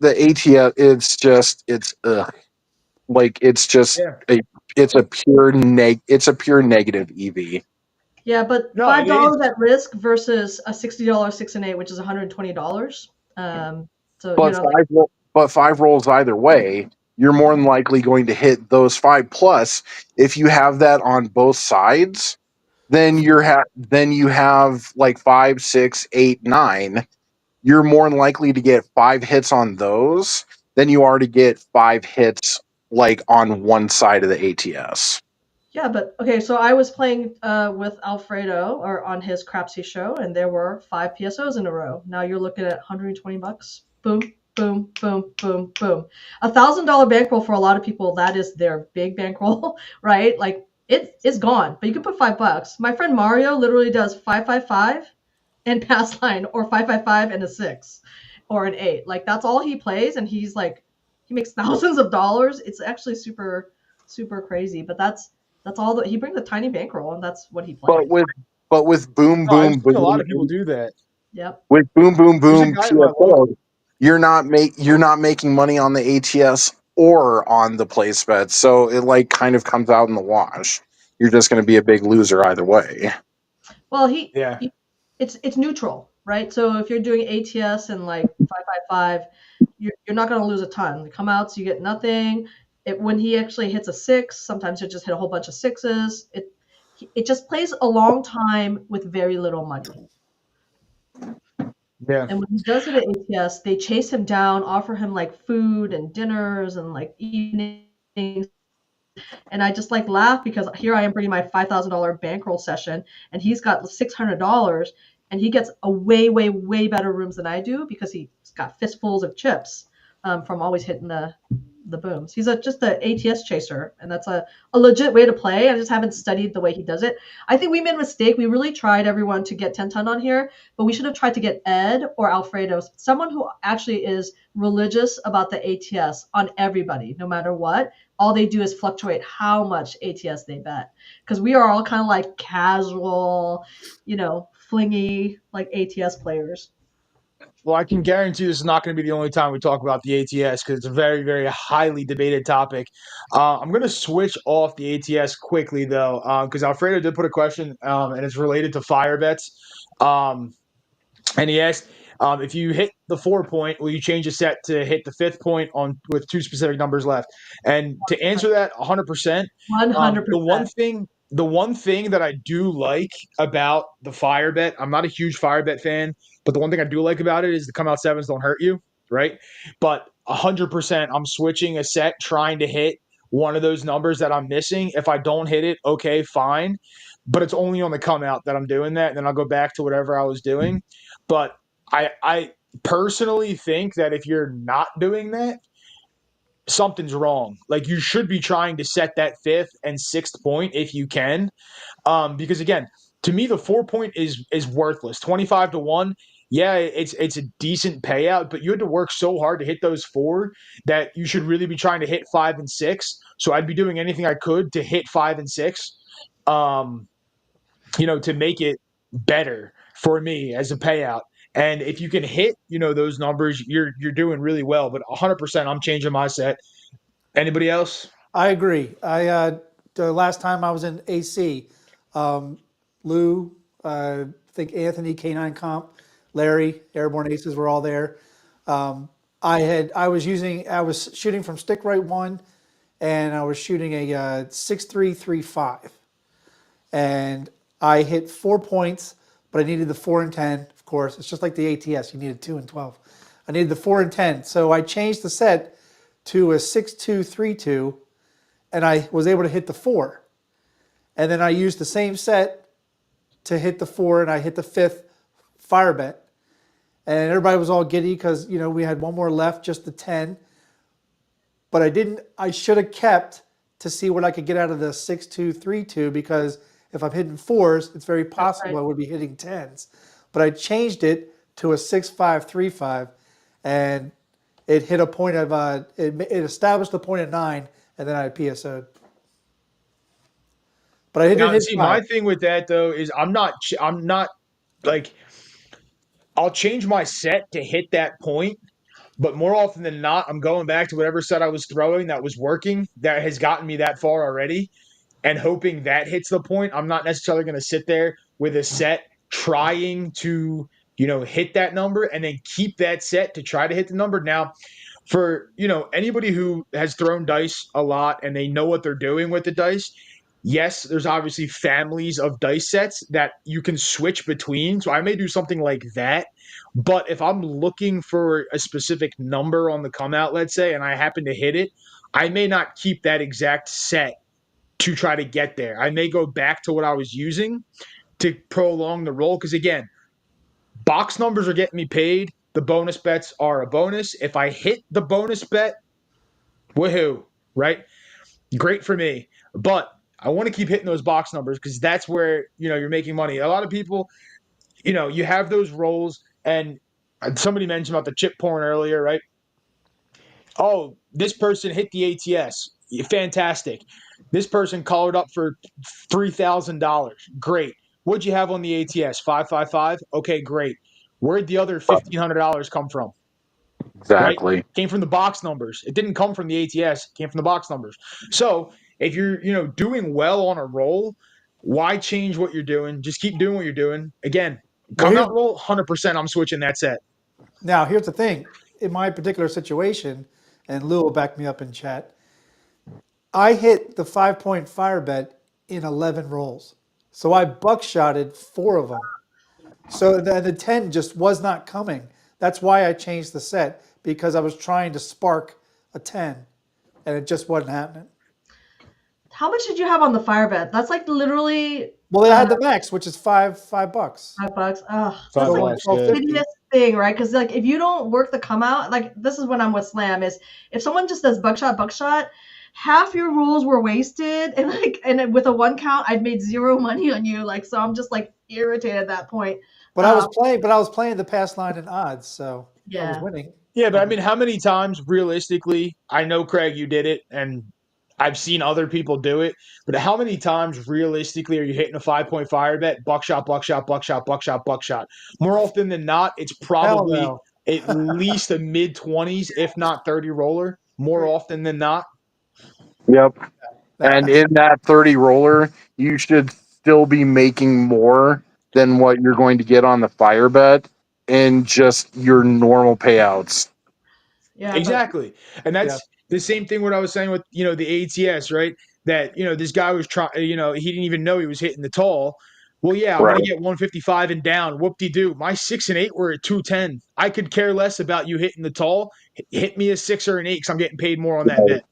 the ATS, it's ugh. Like it's just Yeah. a it's a pure negative EV. Yeah, but No, $5 at risk versus a $60 6 and 8, which is $120. So But but 5 rolls either way, you're more than likely going to hit those 5 plus. If you have that on both sides, then then you have like 5, 6, 8, 9. You're more than likely to get 5 hits on those than you are to get 5 hits like on one side of the ATS. yeah, but okay. So I was playing with Alfredo or on his Crapsy show, and there were 5 PSOs in a row. Now you're looking at $120. Boom, boom, boom, boom, boom. $1,000 bankroll for a lot of people. That is their big bankroll, right? Like it's gone. But you can put $5. My friend Mario literally does 555 and pass line, or 555 and a 6, or an 8. Like that's all he plays, and he's like he makes thousands of dollars. It's actually super crazy. But that's all that he brings, a tiny bankroll, and that's what he But plays. with boom no, I've boom seen a lot of people boom do that. Yep. with boom boom There's a boom guy in my PSO, local. you're not making money on the ATS or on the place bet. So it like kind of comes out in the wash. You're just going to be a big loser either way. Well, Yeah. it's neutral, right? So if you're doing ATS and like 555, you're not going to lose a ton. The come outs, you get nothing. When he actually hits a 6, sometimes he'll just hit a whole bunch of 6s. It just plays a long time with very little money. Yeah. And when he does it at ATS, they chase him down, offer him like food and dinners and like evenings. And I just like laugh because here I am bringing my $5,000 bankroll session, and he's got $600, and he gets a way better rooms than I do because he's got fistfuls of chips from always hitting the booms. He's just an ATS chaser, and that's a legit way to play. I just haven't studied the way he does it. I think we made a mistake. We really tried everyone to get 10 ton on here, but we should have tried to get Ed or Alfredo, someone who actually is religious about the ATS on everybody, no matter what. All they do is fluctuate how much ATS they bet, because we are all kind of like casual, flingy like ATS players. Well, I can guarantee this is not going to be the only time we talk about the ATS because it's a very, very highly debated topic. I'm going to switch off the ATS quickly, though, because Alfredo did put a question, and it's related to fire bets. Um, and he asked, if you hit the 4 point, will you change a set to hit the 5th point on with 2 specific numbers left? And to answer that 100%, the one 100%. thing that I do like about the fire bet, I'm not a huge fire bet fan, but the one thing I do like about it is the come out sevens don't hurt you, right? But 100%, I'm switching a set, trying to hit one of those numbers that I'm missing. If I don't hit it, okay, fine. But it's only on the come out that I'm doing that, and then I'll go back to whatever I was doing. But I personally think that if you're not doing that, something's wrong. Like you should be trying to set that 5th and 6th point if you can, because again, to me, the 4 point is worthless. 25 to 1. Yeah, it's a decent payout, but you had to work so hard to hit those 4 that you should really be trying to hit 5 and 6. So I'd be doing anything I could to hit 5 and 6, to make it better for me as a payout. And if you can hit, those numbers, you're doing really well. But 100%, I'm changing my set. Anybody else? I agree. The last time I was in AC, Lou, I think Anthony, K9 Comp, Larry, Airborne Aces were all there. I was shooting from stick right one, and I was shooting a 6.335, and I hit 4 points, but I needed the 4 and 10. Of course, it's just like the ATS. You needed 2 and 12. I needed the 4 and 10, so I changed the set to a 6.232, and I was able to hit the 4. And then I used the same set to hit the 4, and I hit the 5th fire bet. And everybody was all giddy because we had one more left, just the 10. But I should have kept to see what I could get out of the 6.232, because if I'm hitting 4s, it's very possible I would be hitting 10s. But I changed it to a 6.535, and it hit a point of it established a point of 9, and then I PSO'd. But I didn't Now, hit see, 5. my thing with that though is I'm not like, I'll change my set to hit that point, but more often than not, I'm going back to whatever set I was throwing that was working, that has gotten me that far already, and hoping that hits the point. I'm not necessarily going to sit there with a set trying to, hit that number and then keep that set to try to hit the number. Now, for, anybody who has thrown dice a lot and they know what they're doing with the dice, yes, there's obviously families of dice sets that you can switch between. So I may do something like that. But if I'm looking for a specific number on the come out, let's say, and I happen to hit it, I may not keep that exact set to try to get there. I may go back to what I was using to prolong the roll. Because again, box numbers are getting me paid. The bonus bets are a bonus. If I hit the bonus bet, woohoo, right? Great for me. But I want to keep hitting those box numbers because that's where, you're making money. A lot of people, you have those rolls, and somebody mentioned about the chip porn earlier, right? Oh, this person hit the ATS. Fantastic. This person called up for $3,000. Great. What'd you have on the ATS? 555? Okay, great. Where'd the other $1,500 come from? Right? Exactly. Came from the box numbers. It didn't come from the ATS. It came from the box numbers. So if you're, doing well on a roll, why change what you're doing? Just keep doing what you're doing. Again, come out roll, 100%. I'm switching that set. Now, here's the thing. In my particular situation, and Lou will back me up in chat, I hit the 5-point fire bet in 11 rolls. So I buckshotted 4 of them. So the 10 just was not coming. That's why I changed the set, because I was trying to spark a 10, and it just wasn't happening. How much did you have on the fire bet? That's like literally. Well, they had the max, which is $5. $5. Oh, $5, that's like yeah. the shittiest thing, right? Because like if you don't work the come out, like this is when I'm with Slam, is if someone just does buckshot, half your rolls were wasted, and with a 1 count, I'd made 0 money on you. Like, so I'm just like irritated at that point. But I was playing the pass line and odds, so I was Yeah. winning. Yeah, but I mean, how many times realistically, I know, Craig, you did it, and I've seen other people do it, but how many times realistically are you hitting a 5-point fire bet? Buckshot, buckshot, buckshot, buckshot, buckshot. More often than not, it's probably no. at least a mid-20s, if not 30 roller, more often than not. Yep. And in that 30 roller, you should still be making more than what you're going to get on the fire bet in just your normal payouts. Yeah. Exactly. And that's the same thing what I was saying with, the ATS, right? That, this guy was trying, he didn't even know he was hitting the tall. Well, yeah, I'm going to get 155 and down. Whoop-de-doo. My 6 and 8 were at 210. I could care less about you hitting the tall. Hit me a 6 or an 8 because I'm getting paid more on that bet.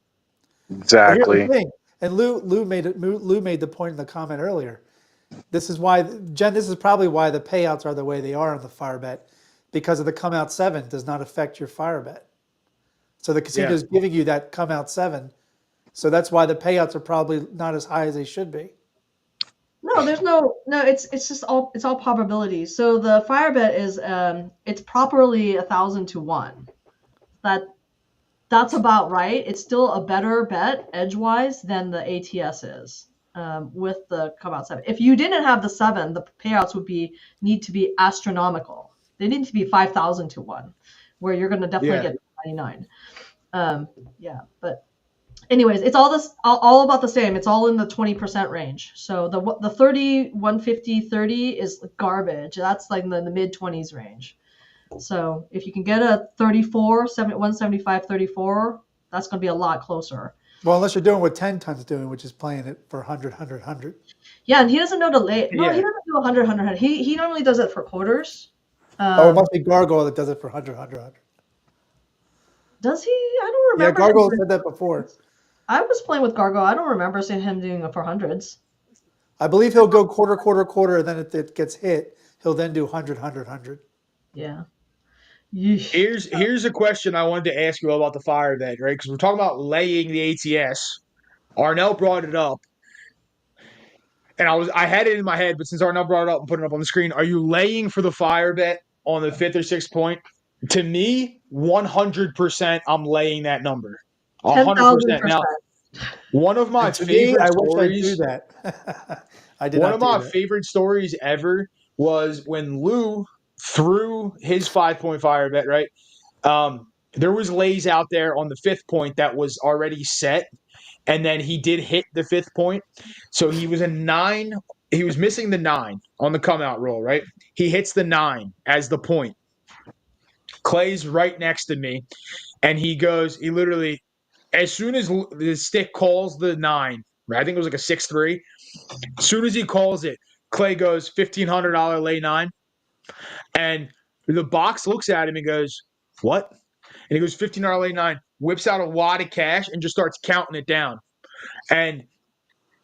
Exactly. Here's the thing, and Lou made the point in the comment earlier. This is why, Jen, this is probably why the payouts are the way they are on the fire bet, because of the come out 7 does not affect your fire bet. So the casino is giving you that come out 7. So that's why the payouts are probably not as high as they should be. No, there's no. It's just all probability. So the fire bet is it's properly 1,000 to 1. That's about right. It's still a better bet edgewise than the ATS is with the come out 7. If you didn't have the 7, the payouts would need to be astronomical. They need to be 5,000 to 1, where you're going to definitely get 99. Yeah, but anyways, it's all about the same. It's all in the 20% range. So the 30, 150, 30 is garbage. That's like in the mid 20s range. So if you can get a 34, 175, 34, that's going to be a lot closer. Well, unless you're doing what 10 tons doing, which is playing it for 100, 100, 100. Yeah, and he doesn't know to lay. No, he doesn't do 100, 100, 100. He normally does it for quarters. It must be Gargoyle that does it for 100, 100, 100. Does he? I don't remember. Yeah, Gargoyle said that before. I was playing with Gargoyle. I don't remember seeing him doing it for hundreds. I believe he'll go quarter, quarter, quarter, and then if it gets hit, he'll then do 100, 100, 100. Yeah. Here's a question I wanted to ask you about the fire bet, right? Because we're talking about laying the ATS. Arnell brought it up, and I had it in my head, but since Arnell brought it up and put it up on the screen, are you laying for the fire bet on the 5th or 6th point? To me, 100%, I'm laying that number. 100%. Now, one of my favorite stories. I wish I do that. I did one not of my do that. favorite stories ever was when Lou threw his 5-point fire bet, right? There was lays out there on the 5th point that was already set, and then he did hit the 5th point. So he was a 9. He was missing the 9 on the come out roll, right? He hits the 9 as the point. Clay's right next to me, and he literally, as soon as the stick calls the 9, right? I think it was like a 6-3. As soon as he calls it, Clay goes $1,500 lay 9. And the box looks at him and goes, what? And he goes $1,500 lay 9, whips out a wad of cash and just starts counting it down. And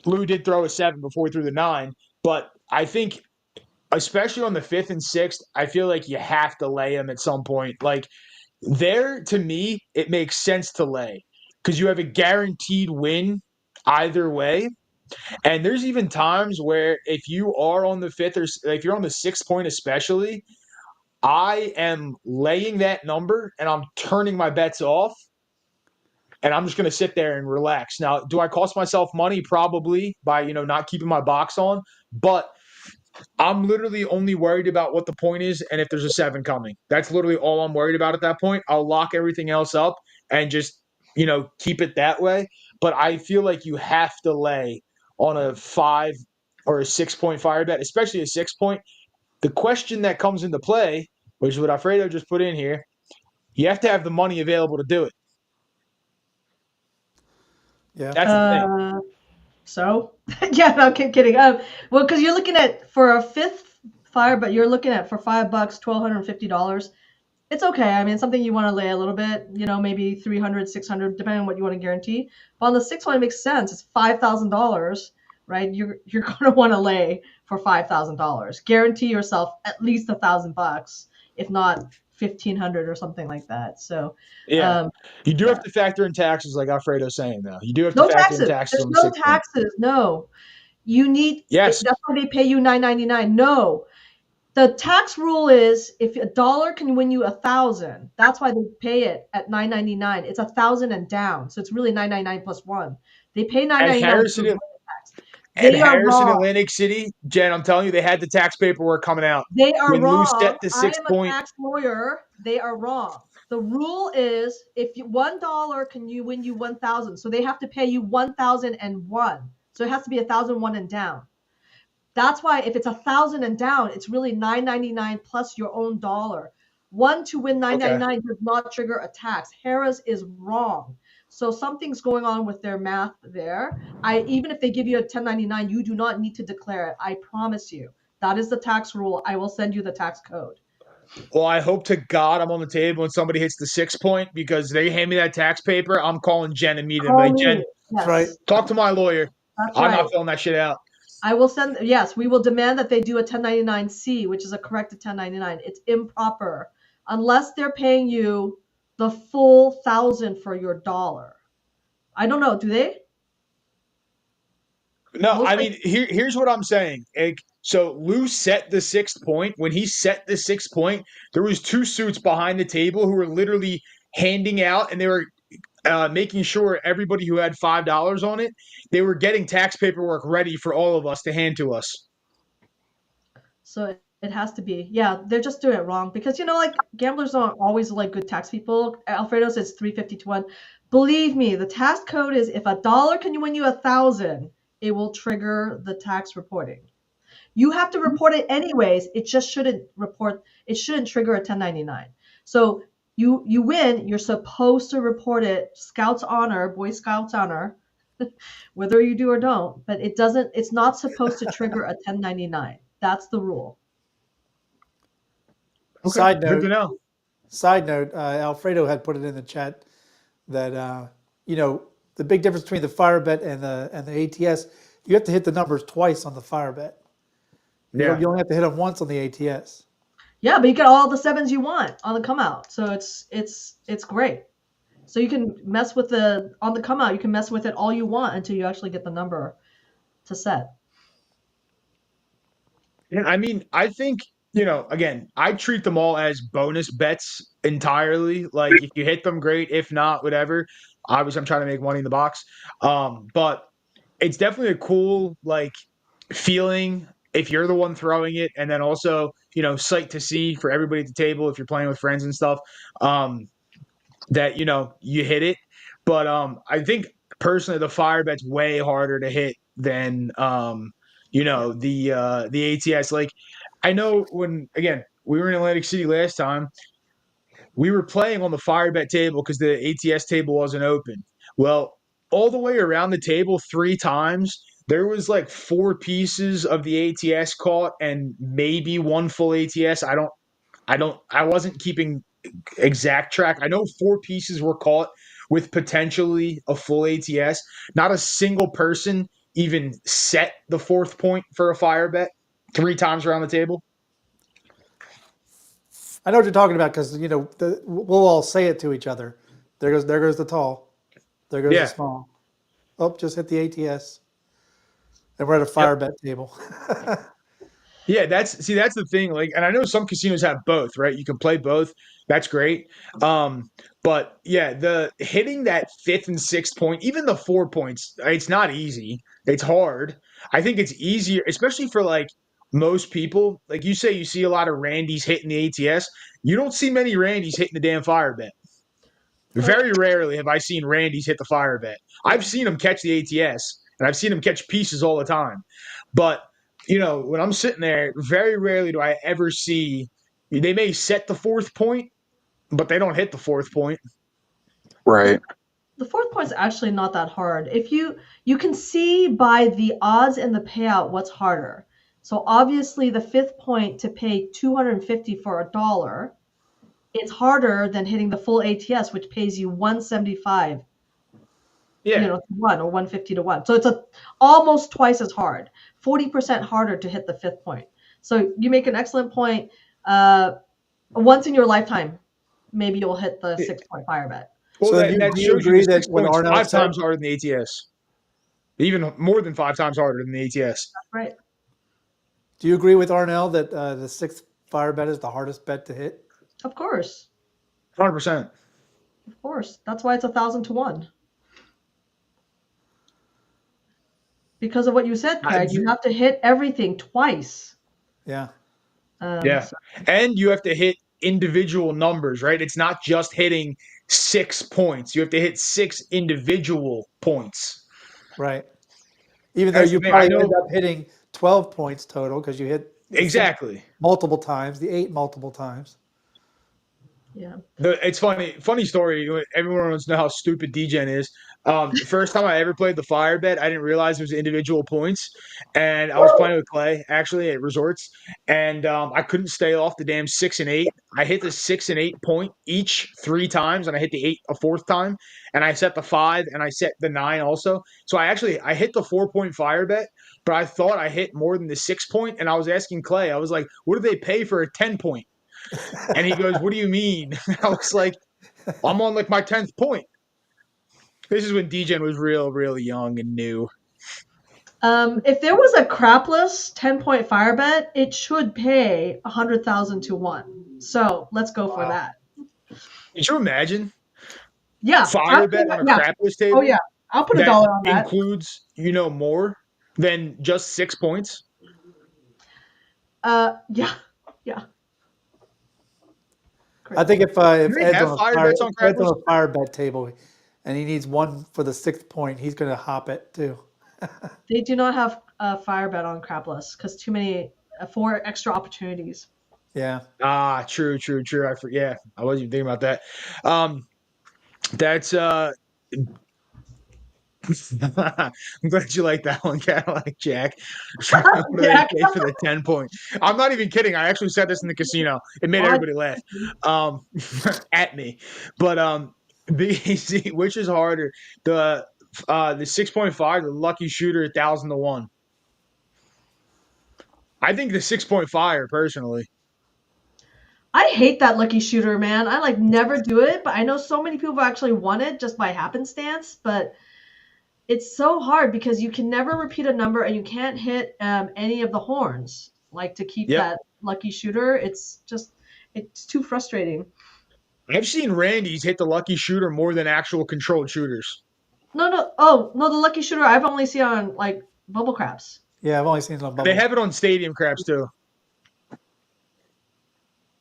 Lou did throw a 7 before he threw the 9. But I think, especially on the 5th and 6th, I feel like you have to lay him at some point. Like, there, to me, it makes sense to lay because you have a guaranteed win either way. And there's even times where if you are on the 5th or if you're on the 6th point especially, I am laying that number and I'm turning my bets off and I'm just going to sit there and relax. Now, do I cost myself money? Probably by, not keeping my box on, but I'm literally only worried about what the point is and if there's a 7 coming. That's literally all I'm worried about at that point. I'll lock everything else up and just, keep it that way. But I feel like you have to lay on a 5 or a 6-point fire bet, especially a 6-point. The question that comes into play, which is what Alfredo just put in here, you have to have the money available to do it. Yeah. That's the thing. So? Yeah, no, kidding. Well, because you're looking at, for a 5th fire, but you're looking at for $5, $1,250. It's okay. I mean, something you want to lay a little bit, maybe 300, 600, depending on what you want to guarantee. But on the 6th one, it makes sense. It's $5,000, right? You're going to want to lay for $5,000. Guarantee yourself at least $1,000, if not 1,500 or something like that. So yeah, you do have to factor in taxes, like Alfredo's saying, though. You do have to no factor taxes. in taxes. There's on the no 6th taxes. point. No, you need. Yes, that's why they pay you $9.99. No. The tax rule is if $1 can win you 1,000, that's why they pay it at $9.99. It's 1,000 and down, so it's really $9.99 plus 1. They pay $9.99. Harrison, Atlantic City, Jen, I'm telling you, they had the tax paperwork coming out. They are when wrong. Lou set the 6 I am point. a tax lawyer. They are wrong. The rule is if $1 can win you 1,000, so they have to pay you 1,001. So it has to be 1,001 and down. That's why if it's 1,000 and down, it's really $9.99 plus your own dollar. 1 to win $9.99 does not trigger a tax. Harris is wrong. So something's going on with their math there. Even if they give you a 1099, you do not need to declare it. I promise you. That is the tax rule. I will send you the tax code. Well, I hope to God I'm on the table when somebody hits the 6 point because they hand me that tax paper. I'm calling Jen immediately. Like, Jen, that's right. Talk to my lawyer. That's I'm right. not filling that shit out. I will send. Yes, we will demand that they do a 1099-C, which is a corrected 1099. It's improper unless they're paying you the full 1,000 for your dollar. I don't know. Do they? No, I mean here's what I'm saying. So Lou set the 6th point. When he set the 6th point, there was 2 suits behind the table who were literally handing out, and they were making sure everybody who had $5 on it, they were getting tax paperwork ready for all of us to hand to us. So it has to be. Yeah, they're just doing it wrong because like gamblers aren't always like good tax people. Alfredo says 350 to 1. Believe me, the tax code is if $1 can win you 1,000, it will trigger the tax reporting. You have to report it anyways. It just shouldn't trigger a 1099. So you win, you're supposed to report it, Scouts honor, Boy Scouts honor, whether you do or don't, but it's not supposed to trigger a 1099. That's the rule. Okay, good to know. Side note, Alfredo had put it in the chat that the big difference between the fire bet and the ATS, you have to hit the numbers twice on the fire bet. You only have to hit them once on the ATS. Yeah, but you get all the 7s you want on the come out, so it's great. So you can mess with on the come out. You can mess with it all you want until you actually get the number to set. Yeah, I mean, I think again, I treat them all as bonus bets entirely. Like if you hit them, great. If not, whatever. Obviously, I'm trying to make money in the box. But it's definitely a cool feeling if you're the one throwing it, and then also sight to see for everybody at the table if you're playing with friends and stuff. That you hit it, but I think personally the fire bet's way harder to hit than the ATS. Like I know when again we were in Atlantic City last time, we were playing on the fire bet table because the ATS table wasn't open. Well, all the way around the table 3 times, there was like 4 pieces of the ATS caught and maybe 1 full ATS. I wasn't keeping exact track. I know 4 pieces were caught with potentially a full ATS. Not a single person even set the 4th point for a fire bet 3 times around the table. I know what you're talking about because we'll all say it to each other. There goes the tall. There goes the small. Oh, just hit the ATS. And we're at a fire bet table. Yeah, that's the thing. Like, and I know some casinos have both, right? You can play both. That's great. But yeah, the hitting that 5th and 6th point, even the 4 points, it's not easy. It's hard. I think it's easier, especially for like most people. Like you say, you see a lot of Randys hitting the ATS. You don't see many Randys hitting the damn fire bet. Very rarely have I seen Randys hit the fire bet. I've seen them catch the ATS, and I've seen them catch pieces all the time. But when I'm sitting there, very rarely do I ever see they may set the 4th point, but they don't hit the 4th point. Right. The 4th point is actually not that hard. If you can see by the odds and the payout what's harder. So obviously the 5th point to pay $250 for $1, it's harder than hitting the full ATS, which pays you $175. To 1 or $150 to 1. So it's almost twice as hard, 40% harder to hit the 5th point. So you make an excellent point. Once in your lifetime, maybe you'll hit the 6-point fire bet. Well, so that shows you the 6 points 5 times harder than the ATS. Even more than 5 times harder than the ATS. That's right. Do you agree with Arnell that the 6th fire bet is the hardest bet to hit? Of course. 100%. Of course. That's why it's 1,000 to 1. Because of what you said, Craig, you have to hit everything twice. Yeah. And you have to hit individual numbers, right? It's not just hitting 6 points. You have to hit 6 individual points. Right. Even though you probably end up hitting 12 points total because you hit multiple times, the 8 multiple times. Yeah. It's funny story. Everyone wants to know how stupid DJen is. The first time I ever played the fire bet, I didn't realize it was individual points. And I was playing with Clay, actually, at Resorts. And I couldn't stay off the damn 6 and 8. I hit the 6 and 8 point each 3 times, and I hit the 8 a 4th time. And I set the 5, and I set the 9 also. So I hit the 4-point fire bet, but I thought I hit more than the 6 point. And I was asking Clay, I was like, what do they pay for a 10 point? And he goes, what do you mean? I was like, I'm on like my 10th point. This is when DJen was really young and new. If there was a crapless 10-point fire bet, it should pay 100,000 to 1. So let's go for that. Could you imagine? Yeah. Fire bet on a crapless table? Oh, yeah. I'll put that $1 on that. includes, more than just 6 points. Yeah. Yeah. I think if Ed's have on fire bets on Ed's on Crapless? a fire bet table and he needs one for the 6th point, he's going to hop it too. They do not have a fire bet on crapless because too many 4 extra opportunities. Yeah. True. I forget. I wasn't even thinking about that. That's I'm glad you like that one, Cadillac Jack. What do they pay for the 10 point? I'm not even kidding. I actually said this in the casino. It made everybody laugh. At me. But BAC, which is harder? The 6.5, the lucky shooter, 1,000 to 1. I think the 6.5 personally. I hate that lucky shooter, man. I never do it, but I know so many people actually won it just by happenstance. But it's so hard because you can never repeat a number and you can't hit any of the horns to keep that lucky shooter. It's too frustrating. I've seen Randy's hit the lucky shooter more than actual controlled shooters. No. Oh, no, the lucky shooter I've only seen on bubble craps. Yeah, I've only seen it on bubble. They have it on stadium craps too.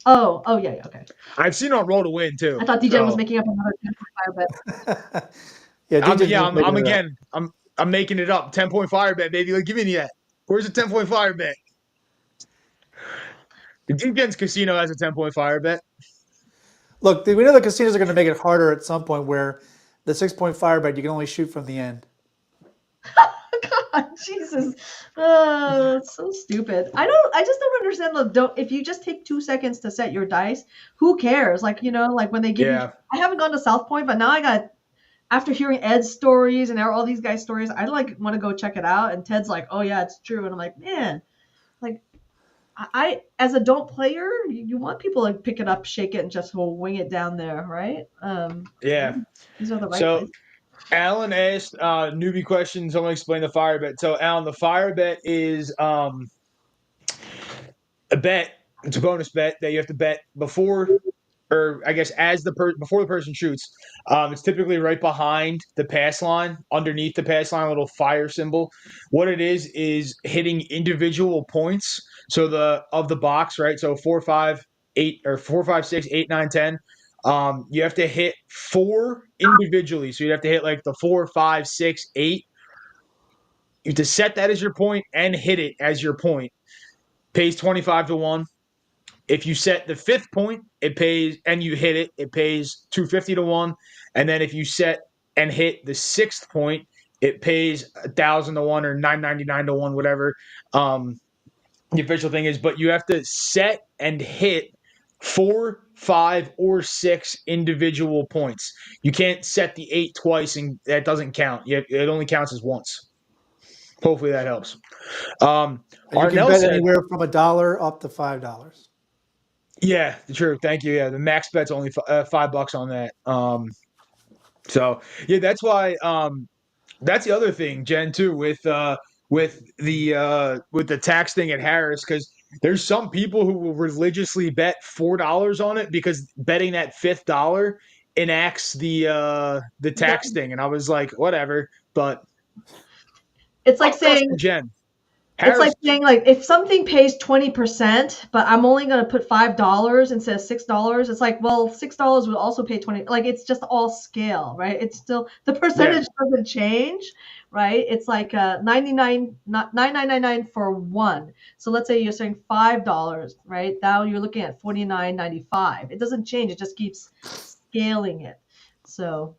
Oh, yeah, okay. I've seen it on roll to win too. I thought DJ was making up another 10-point fire bet. I'm making it up. 10-point fire bet, baby. Give me that. Where's the 10-point fire bet? The DJ's casino has a 10-point fire bet. Look, we know the casinos are going to make it harder at some point where the 6-point fire bet you can only shoot from the end. God, Jesus. It's so stupid. I just don't understand if you just take 2 seconds to set your dice, who cares? When they give you I haven't gone to South Point, but now after hearing Ed's stories and all these guys' stories, I want to go check it out. And Ted's like, oh yeah, it's true. And I'm like, man, I as a don't player, you want people to pick it up, shake it, and just wing it down there, right? These are the right places. Alan asked newbie questions. I'm going to explain the fire bet. So, Alan, the fire bet is a bet. It's a bonus bet that you have to bet before, or I guess before the person shoots. It's typically right behind the pass line, underneath the pass line, a little fire symbol. What it is hitting individual points. So of the box, right? So 4, 5, 8, or 4, 5, 6, 8, 9, 10. You have to hit 4 individually. So you have to hit the 4, 5, 6, 8. You have to set that as your point and hit it as your point. Pays 25 to 1. If you set the 5th point, it pays, and you hit it, it pays 250 to 1. And then if you set and hit the 6th point, it pays 1,000 to 1 or 999 to 1, whatever the official thing is. But you have to set and hit 4, 5, or 6 individual points. You can't set the 8 twice, and that doesn't count. It only counts as once. Hopefully that helps. You can bet anywhere from $1 up to $5. Yeah, true. Thank you. Yeah, the max bet's only $5 on that. So yeah, that's why. That's the other thing, Jen, too, with the tax thing at Harris, because there's some people who will religiously bet $4 on it because betting that $5th enacts the tax thing, and I was like, whatever. But it's like saying, Jen. Harris, it's like saying if something pays 20%, but I'm only going to put $5 instead of $6. It's like, well, $6 would also pay 20. It's just all scale, right? It's still the percentage doesn't change, right? It's like 99.99 for 1. So let's say you're saying $5, right? Now you're looking at $49.95. It doesn't change. It just keeps scaling it. So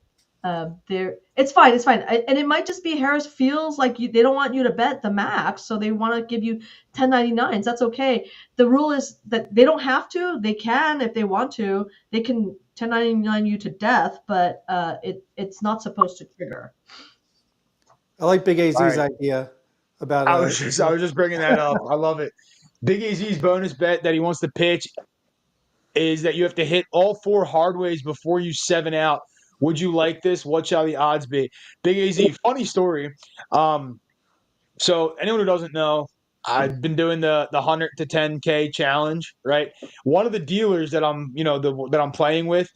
it's fine, and it might just be Harris feels like they don't want you to bet the max, so they want to give you 1099s. That's okay. The rule is that they don't have to. They can if they want to. They can 1099 you to death, but it's not supposed to trigger. I like Big AZ's idea about. I was just bringing that up. I love it. Big AZ's bonus bet that he wants to pitch is that you have to hit all 4 hard ways before you 7 out. Would you like this? What shall the odds be? Big AZ, funny story. So anyone who doesn't know, I've been doing the 100 to 10K challenge, right? One of the dealers that that I'm playing with,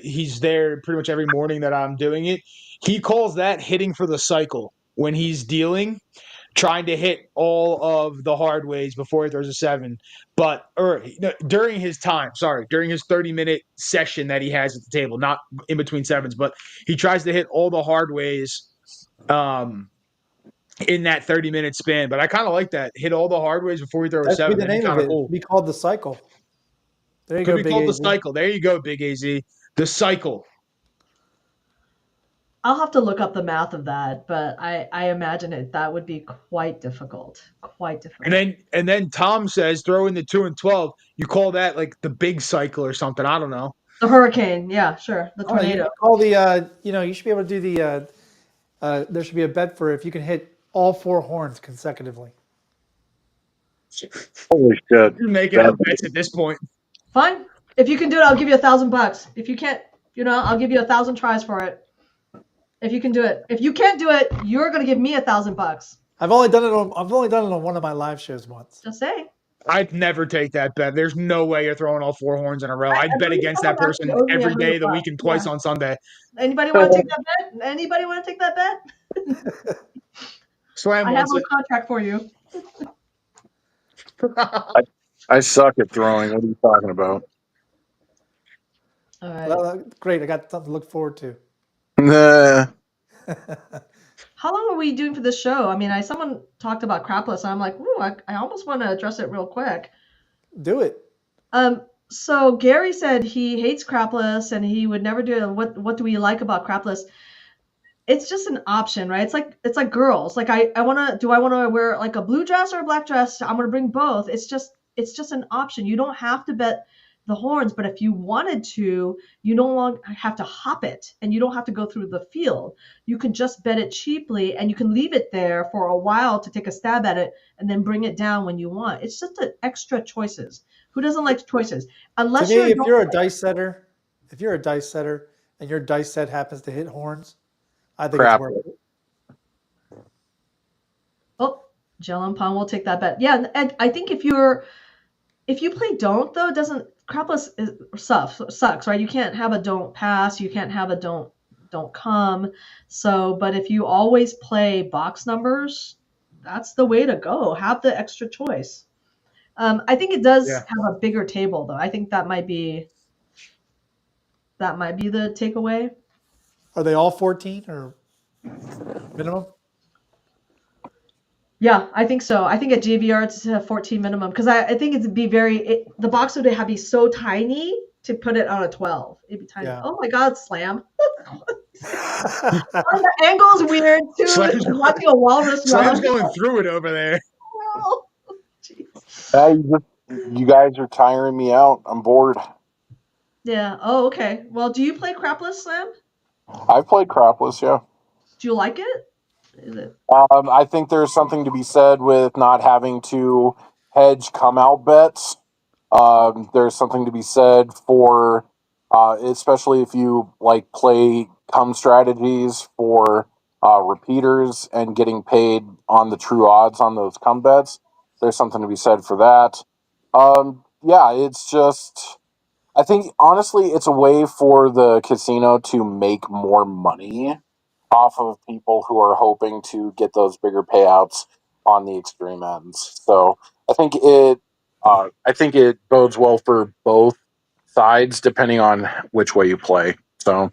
he's there pretty much every morning that I'm doing it. He calls that hitting for the cycle when he's dealing, trying to hit all of the hard ways before he throws a seven. But during his 30-minute session that he has at the table, not in between sevens, but he tries to hit all the hard ways in that 30-minute span. But I kind of like that. Hit all the hard ways before we throw a That should be seven. the That'd be name of kind of it. It cool. should be called the cycle. There you Could go, be Big called the AZ. cycle. There you go, Big AZ. The cycle. I'll have to look up the math of that, but I imagine that would be quite difficult. Quite difficult. And then Tom says throw in the 2 and 12. You call that like the big cycle or something. I don't know. The hurricane, yeah, sure. The Oh, you tornado. can call the, you should be able to do the, there should be a bet for if you can hit all 4 horns consecutively. Holy shit! You're making up bets at this point. Fine. If you can do it, I'll give you $1,000. If you can't, I'll give you 1,000 tries for it. If you can do it. If you can't do it, you're gonna give me $1,000. I've only done it on one of my live shows once. Just saying. I'd never take that bet. There's no way you're throwing all 4 horns in a row. I'd bet against that person every day of the week and twice on Sunday. Anybody want to take that bet? Anybody want to take that bet? Slam I have wants a it. contract for you. I suck at throwing. What are you talking about? All right. Well, great. I got something to look forward to. Nah. How long are we doing for this show? I mean, someone talked about Crapless, and I'm like, ooh, I almost want to address it real quick. Do it. So Gary said he hates Crapless and he would never do it. What do we like about Crapless? It's just an option, right? It's like girls. Like I want to wear like a blue dress or a black dress? I'm going to bring both. It's just an option. You don't have to bet the horns, but if you wanted to, you no longer have to hop it and you don't have to go through the field. You can just bet it cheaply and you can leave it there for a while to take a stab at it and then bring it down when you want. It's just an extra choices. Who doesn't like choices? Unless to me, if you're a dice setter and your dice set happens to hit horns, I think it's worth it. Oh, Jalen Pong will take that bet. Yeah, and I think if you play don't though, Crapless sucks, right? You can't have a don't pass, you can't have a don't come. So, but if you always play box numbers, that's the way to go. Have the extra choice. I think it does have a bigger table though. I think that might be the takeaway. Are they all 14 or minimum? Yeah, I think so. I think at JVR it's 14 minimum because I think it'd be the box would have to be so tiny to put it on a 12. It'd be tiny. Yeah. Oh my God, Slam. The angle is weird too. Slam's watching a walrus. Slam's going through it over there. Oh, you guys are tiring me out. I'm bored. Yeah. Oh, okay. Well, do you play Crapless, Slam? I've played Crapless, yeah. Do you like it? Is it? I think there's something to be said with not having to hedge come out bets. There's something to be said for, especially if you like play come strategies for repeaters and getting paid on the true odds on those come bets. There's something to be said for that. Yeah, it's just, I think honestly, it's a way for the casino to make more money off of people who are hoping to get those bigger payouts on the extreme ends. So I think it bodes well for both sides depending on which way you play. So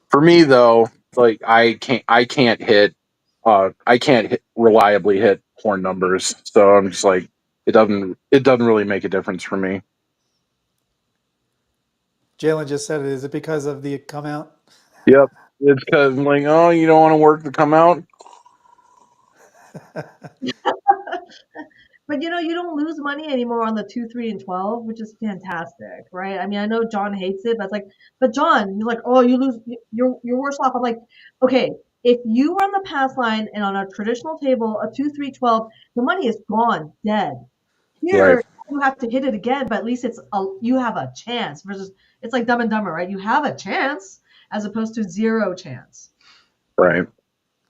for me though, like I can't reliably hit horn numbers. So I'm just like it doesn't really make a difference for me. Jalen just said it. Is it because of the come out? Yep. It's because like, oh, you don't want to work the come out. But you don't lose money anymore on the 2, 3, and 12, which is fantastic, right? I mean, I know John hates it, but it's like, but John, you're like, oh, you lose, you're worse off. I'm like, okay, if you were on the pass line and on a traditional table, a 2, 3, 12, the money is gone, dead. Here, Right. you have to hit it again, but at least you have a chance versus it's like Dumb and Dumber, right? You have a chance as opposed to zero chance. Right.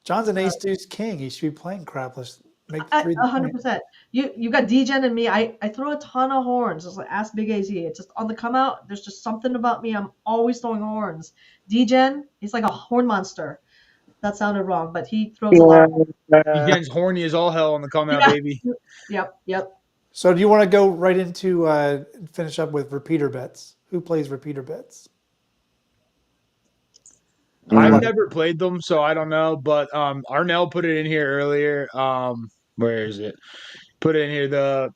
John's an ace deuce king. He should be playing crapless. Make 3 the point. 100%. You got DGen and me. I throw a ton of horns. It's like ask Big AZ. It's just on the come out. There's just something about me. I'm always throwing horns. DGen, he's like a horn monster. That sounded wrong, but he throws a lot. DGen's horny as all hell on the come out, baby. Yep. So do you want to go right into finish up with repeater bets? Who plays repeater bets? I've never played them, so I don't know. But Arnell put it in here earlier. Where is it? Put it in here.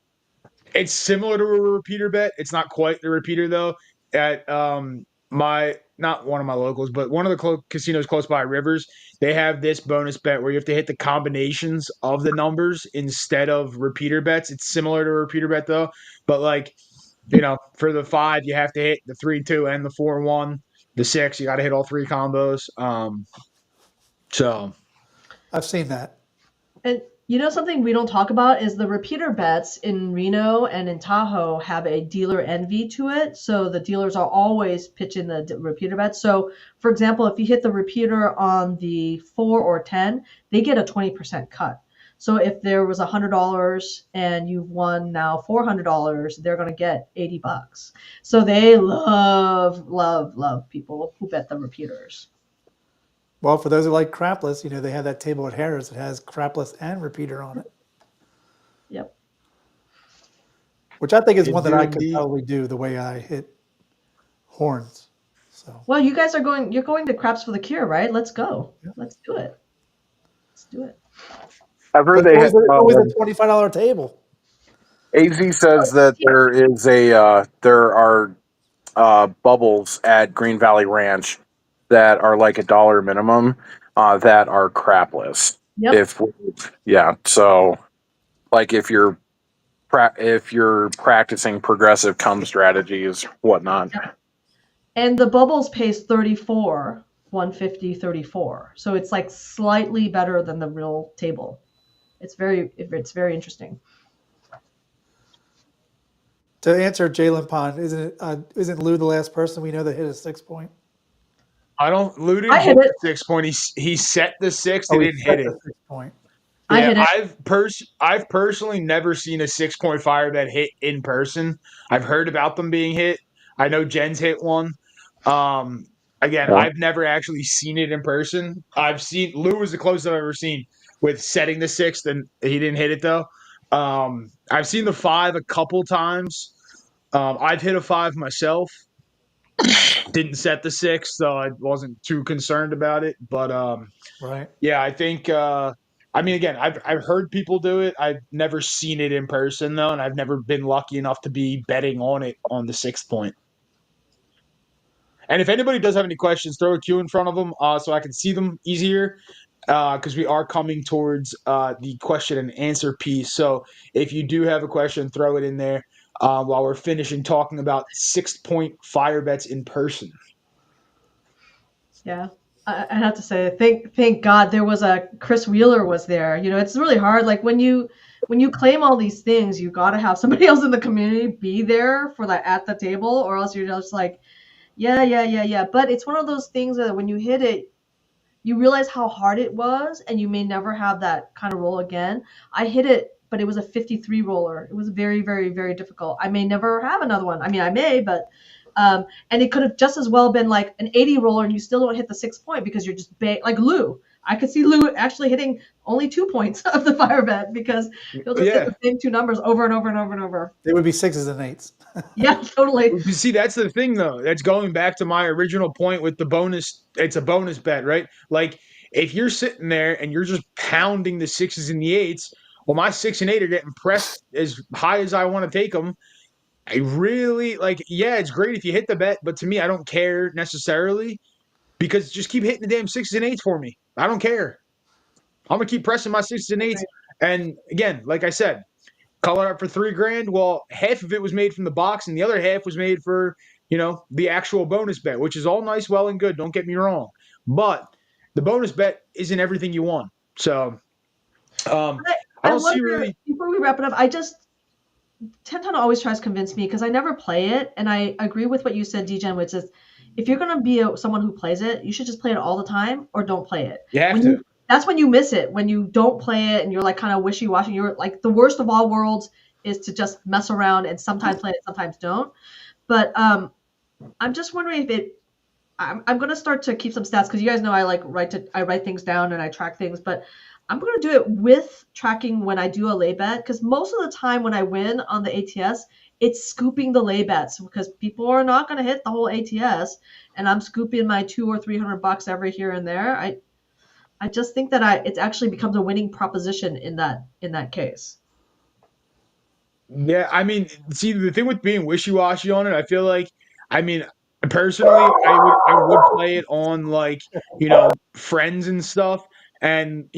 It's similar to a repeater bet. It's not quite the repeater though. At not one of my locals, but one of the casinos close by, Rivers, they have this bonus bet where you have to hit the combinations of the numbers instead of repeater bets. It's similar to a repeater bet though, but for the 5, you have to hit the 3-2 and the 4-1. The 6, you got to hit all 3 combos. So I've seen that. And something we don't talk about is the repeater bets in Reno and in Tahoe have a dealer envy to it. So the dealers are always pitching the repeater bets. So, for example, if you hit the repeater on the 4 or 10, they get a 20% cut. So if there was $100 and you've won now $400, they're going to get $80. So they love people who bet the repeaters. Well, for those who like crapless, they have that table at Harris that has crapless and repeater on it. Yep. Which I think is one that I could probably do the way I hit horns. So. Well, you guys you're going to Craps for the Cure, right? Let's go. Yeah. Let's do it. I've heard they have always a $25 table. AZ says that there are bubbles at Green Valley Ranch that are like $1 minimum that are crapless. Yep. So like if you're practicing progressive cum strategies, whatnot. Yep. And the bubbles pays 34, 150, 34. So it's like slightly better than the real table. It's very interesting. To answer Jalen Pond, isn't Lou the last person we know that hit a 6-point? I don't. Lou didn't hit the 6-point. He set the 6. He didn't hit it. 6-point. Yeah, I hit it. I've personally never seen a 6-point fire bet hit in person. I've heard about them being hit. I know Jen's hit one. I've never actually seen it in person. Lou was the closest I've ever seen with setting the 6th, and he didn't hit it though. I've seen the 5 a couple times. I've hit a 5 myself. Didn't set the 6, so I wasn't too concerned about it. But right. Yeah, I think. I've heard people do it. I've never seen it in person though, and I've never been lucky enough to be betting on it on the 6th point. And if anybody does have any questions, throw a Q in front of them so I can see them easier. Because we are coming towards the question and answer piece. So if you do have a question, throw it in there while we're finishing talking about 6-point fire bets in person. Yeah, I have to say, thank God there was Chris Wheeler was there. It's really hard. Like when you claim all these things, you got to have somebody else in the community be there for that at the table, or else you're just like, yeah. But it's one of those things that when you hit it, you realize how hard it was, and you may never have that kind of roll again. I hit it, but it was a 53 roller. It was very, very, very difficult. I may never have another one. I mean, I may, but and it could have just as well been like an 80 roller, and you still don't hit the 6-point because you're just like Lou. I could see Lou actually hitting only 2 points of the fire bet because he'll just hit the same 2 numbers over and over and over and over. They would be 6s and 8s. Yeah, totally. You see, that's the thing, though. That's going back to my original point with the bonus. It's a bonus bet, right? Like, if you're sitting there and you're just pounding the 6s and the 8s, well, my 6 and 8 are getting pressed as high as I want to take them. I really, it's great if you hit the bet, but to me, I don't care necessarily because just keep hitting the damn 6s and 8s for me. I don't care. I'm going to keep pressing my 6s and 8s. And, again, like I said, color up for $3,000. Well, half of it was made from the box, and the other half was made for, the actual bonus bet, which is all nice, well, and good. Don't get me wrong, but the bonus bet isn't everything you want. So, I don't see really. Before we wrap it up, Tenton always tries to convince me because I never play it, and I agree with what you said, DGen, which is if you're going to be someone who plays it, you should just play it all the time or don't play it. You have to. that's when you miss it, when you don't play it and you're like kind of wishy-washy. You're like, the worst of all worlds is to just mess around and sometimes play it, sometimes don't. But I'm just wondering if it. I'm gonna start to keep some stats because you guys know I write things down and I track things, but I'm gonna do it with tracking when I do a lay bet because most of the time when I win on the ATS, it's scooping the lay bets because people are not gonna hit the whole ATS, and I'm scooping my $200 or $300 every here and there. I just think that it actually becomes a winning proposition in that case. Yeah, I mean, see, the thing with being wishy-washy on it, I feel like, I mean, personally, I would play it on like, friends and stuff, and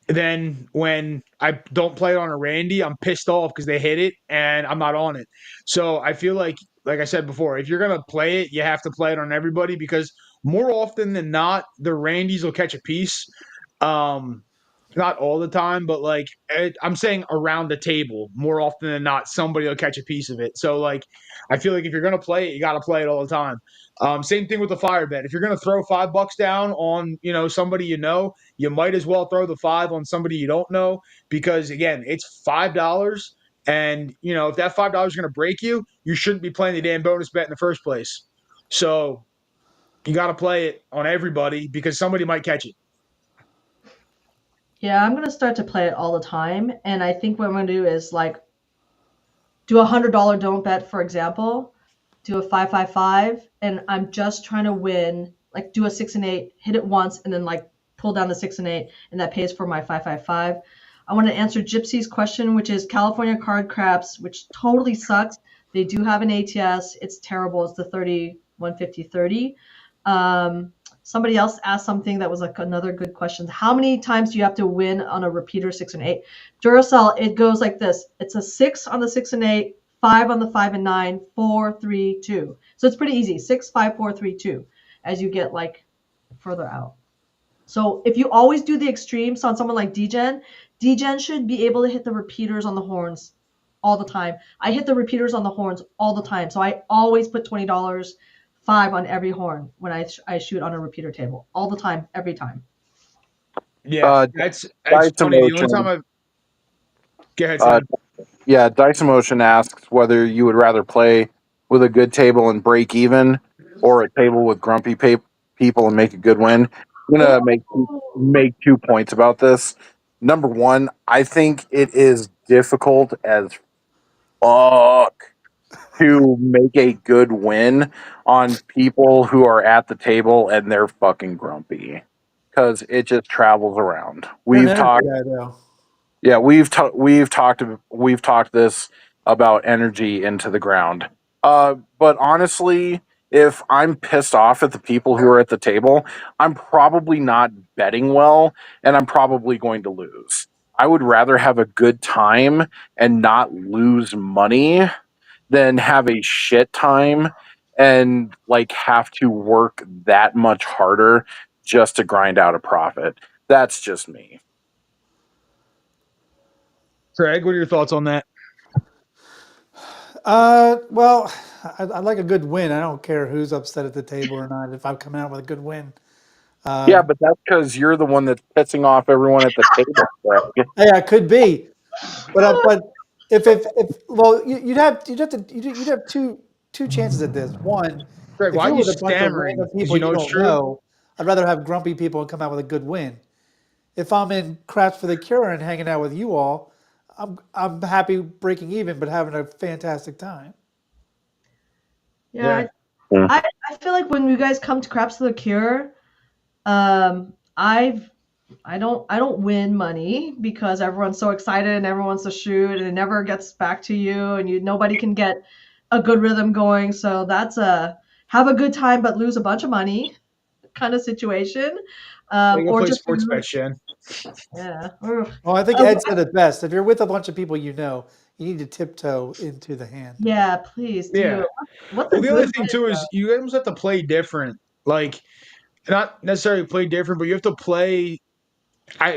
then when I don't play it on a Randy, I'm pissed off because they hit it and I'm not on it. So I feel like I said before, if you're gonna play it, you have to play it on everybody because more often than not, the Randys will catch a piece. Um, not all the time, but I'm saying around the table more often than not, somebody will catch a piece of it. So I feel like if you're gonna play it, you got to play it all the time. Same thing with the fire bet. If you're gonna throw $5 down on somebody you might as well throw the five on somebody you don't know because again, it's $5. And if that $5 is going to break you, you shouldn't be playing the damn bonus bet in the first place. So you got to play it on everybody because somebody might catch it. Yeah, I'm gonna start to play it all the time, and I think what I'm gonna do is like do $100 don't bet, for example, do a 5-5-5, and I'm just trying to win. Like do a 6 and 8, hit it once, and then like pull down the 6 and 8, and that pays for my 5-5-5. I want to answer Gypsy's question, which is California card craps, which totally sucks. They do have an ATS. It's terrible. It's the 30-150-30. Somebody else asked something that was like another good question. How many times do you have to win on a repeater 6 and 8? Duracell, it goes like this. It's a 6 on the 6 and 8, 5 on the 5 and 9, 4, 3, 2. So it's pretty easy. 6, 5, 4, 3, 2 as you get like further out. So if you always do the extremes on someone like DGen should be able to hit the repeaters on the horns all the time. I hit the repeaters on the horns all the time. So I always put $20, 5 on every horn when I shoot on a repeater table all the time, every time. Yeah, that's Dice funny. The only Emotion. time I've go ahead, Sam. Yeah, Dice Emotion asks whether you would rather play with a good table and break even, or a table with grumpy people and make a good win. I'm gonna make 2 points about this. Number one, I think it is difficult as fuck to make a good win on people who are at the table and they're fucking grumpy because it just travels around. You're an We've energy talked guy, though. Yeah, we've talked this about energy into the ground. But honestly, if I'm pissed off at the people who are at the table, I'm probably not betting well, and I'm probably going to lose. I would rather have a good time and not lose money than have a shit time and like have to work that much harder just to grind out a profit. That's just me. Craig, what are your thoughts on that? Well, I like a good win. I don't care who's upset at the table or not. If I'm coming out with a good win, Yeah, um, but that's because you're the one that's pissing off everyone at the table, Greg. yeah, it could be. But if well, you'd have two chances at this. One, Craig, if why are you're you with a bunch of stammering? random Because people you you know it's don't true. know, I'd rather have grumpy people and come out with a good win. If I'm in Craps for the Cure and hanging out with you all, I'm happy breaking even, but having a fantastic time. Yeah, Yeah. I feel like when you guys come to Craps to the Cure, I don't win money because everyone's so excited and everyone wants to shoot and it never gets back to you and nobody can get a good rhythm going. So that's a have a good time but lose a bunch of money kind of situation. Hey, go Or play just sports bet, Shen. yeah. Well, I think Um, Ed said it best. If you're with a bunch of people you know, you need to tiptoe into the hand. yeah, please do. Yeah. What's a Well, the other good thing win too is though? you almost have to play different. Like, not necessarily play different, but you have to play.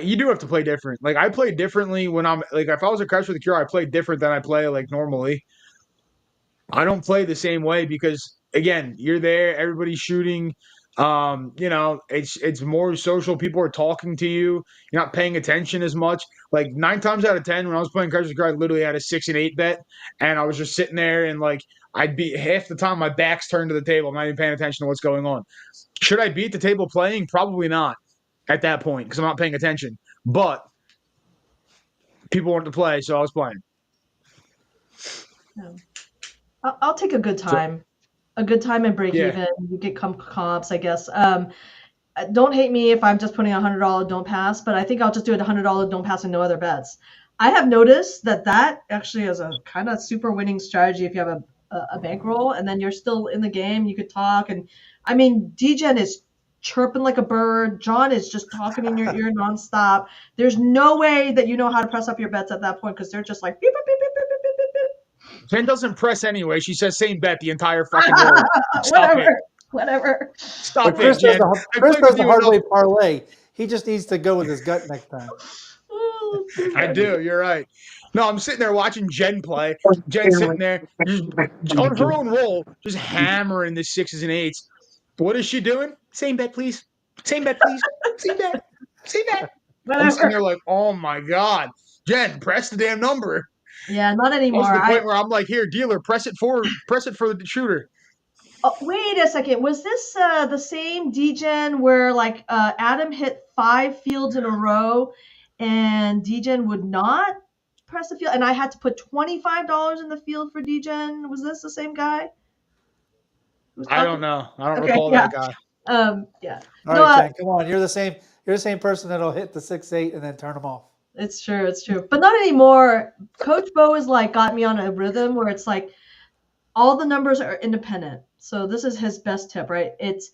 You do have to play different. Like, I play differently when I'm like, if I was a Crash for the Cure, I play different than I play like normally. I don't play the same way because again, you're there, everybody's shooting. It's more social. People are talking to you. You're not paying attention as much. Like 9 times out of 10, when I was playing Crash I literally had a 6 and 8 bet, and I was just sitting there and like I'd be half the time my back's turned to the table. I'm not even paying attention to what's going on. Should I be at the table playing? Probably not at that point because I'm not paying attention. But people wanted to play, so I was playing. Yeah. I'll take a good time. A good time and break Yeah. even. You get comps, I guess. Don't hate me if I'm just putting $100 don't pass, but I think I'll just do it $100 don't pass and no other bets. I have noticed that actually is a kind of super winning strategy if you have a bankroll and then you're still in the game. You could talk, and I mean, DJen is chirping like a bird. John is just talking in your ear nonstop. There's no way that you know how to press up your bets at that point because they're just like beep beep beep beep beep beep beep beep. Jen doesn't press anyway. She says same bet the entire fucking roll. Stop it. Whatever. Stop But Chris it, Jen. Chris does the hard way parlay. He just needs to go with his gut next time. I do. You're right. No, I'm sitting there watching Jen play. Jen's sitting there just on her own roll, just hammering the 6s and 8s. What is she doing? Same bet, please. Same bet, please. Same bet. Same bet. I'm sitting there like, oh my god, Jen, press the damn number. Yeah, not anymore. That's the point where I'm like, here, dealer, press it for the shooter. Oh, wait a second. Was this the same DGen where like Adam hit 5 fields in a row and DGen would not press the field and I had to put $25 in the field for DGen? Was this the same guy? I don't know. I don't recall that guy. Yeah. All right, Jen, come on. You're the same person that'll hit the 6-8 and then turn them off. It's true. But not anymore. Coach Bo is like got me on a rhythm where it's like all the numbers are independent. So this is his best tip, right? It's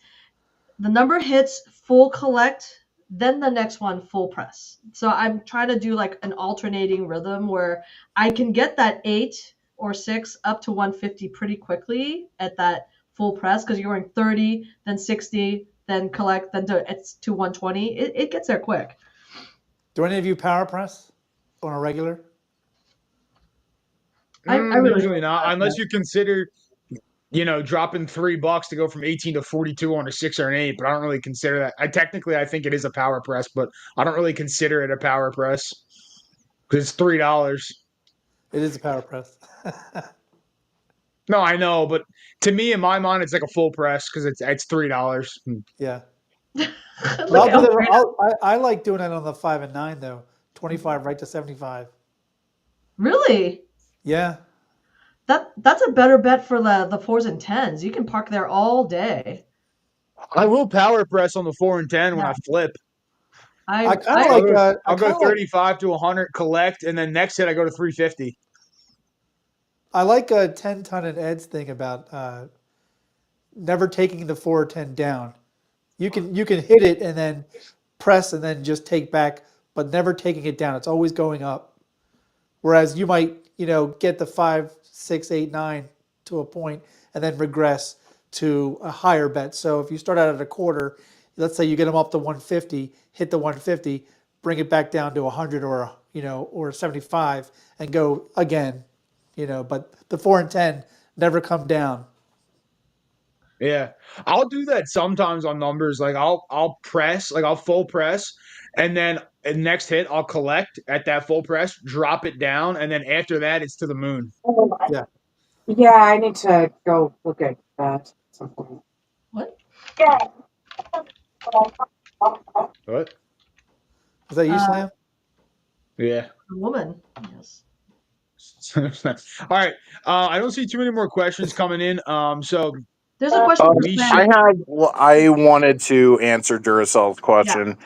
the number hits full collect, then the next one full press. So I'm trying to do like an alternating rhythm where I can get that 8 or 6 up to 150 pretty quickly at that full press because you're going 30, then 60, then collect, then it's to 120. It gets there quick. Do any of you power press on a regular? I really usually not, unless you consider, dropping $3 to go from 18 to 42 on a 6 or an 8. But I don't really consider that. I think it is a power press, but I don't really consider it a power press because it's $3. It is a power press. No, I know, but to me, in my mind, it's like a full press because it's $3. Yeah. I like doing it on the 5 and 9 though. 25 right to 75. Really? Yeah. That's a better bet for the 4s and 10s. You can park there all day. I will power press on the 4 and 10 when I flip. I kind of like. I'll go 35 to 100, collect, and then next hit I go to 350. I like a 10-ton and Ed's thing about never taking the 4 or 10 down. You can hit it and then press and then just take back, but never taking it down. It's always going up. Whereas you might, get the 5, 6, 8, 9 to a point and then regress to a higher bet. So if you start out at a quarter, let's say you get them up to 150, hit the 150, bring it back down to 100 or 75 and go again, but the 4 and 10 never come down. Yeah, I'll do that sometimes on numbers. Like I'll press, like I'll full press, and then next hit I'll collect at that full press, drop it down, and then after that it's to the moon. Yeah, I need to go look at that at some point. What? Yeah. What? Is that you, Slam? Yeah. A woman. Yes. All right. I don't see too many more questions coming in. So there's a question. I wanted to answer Duracell's question.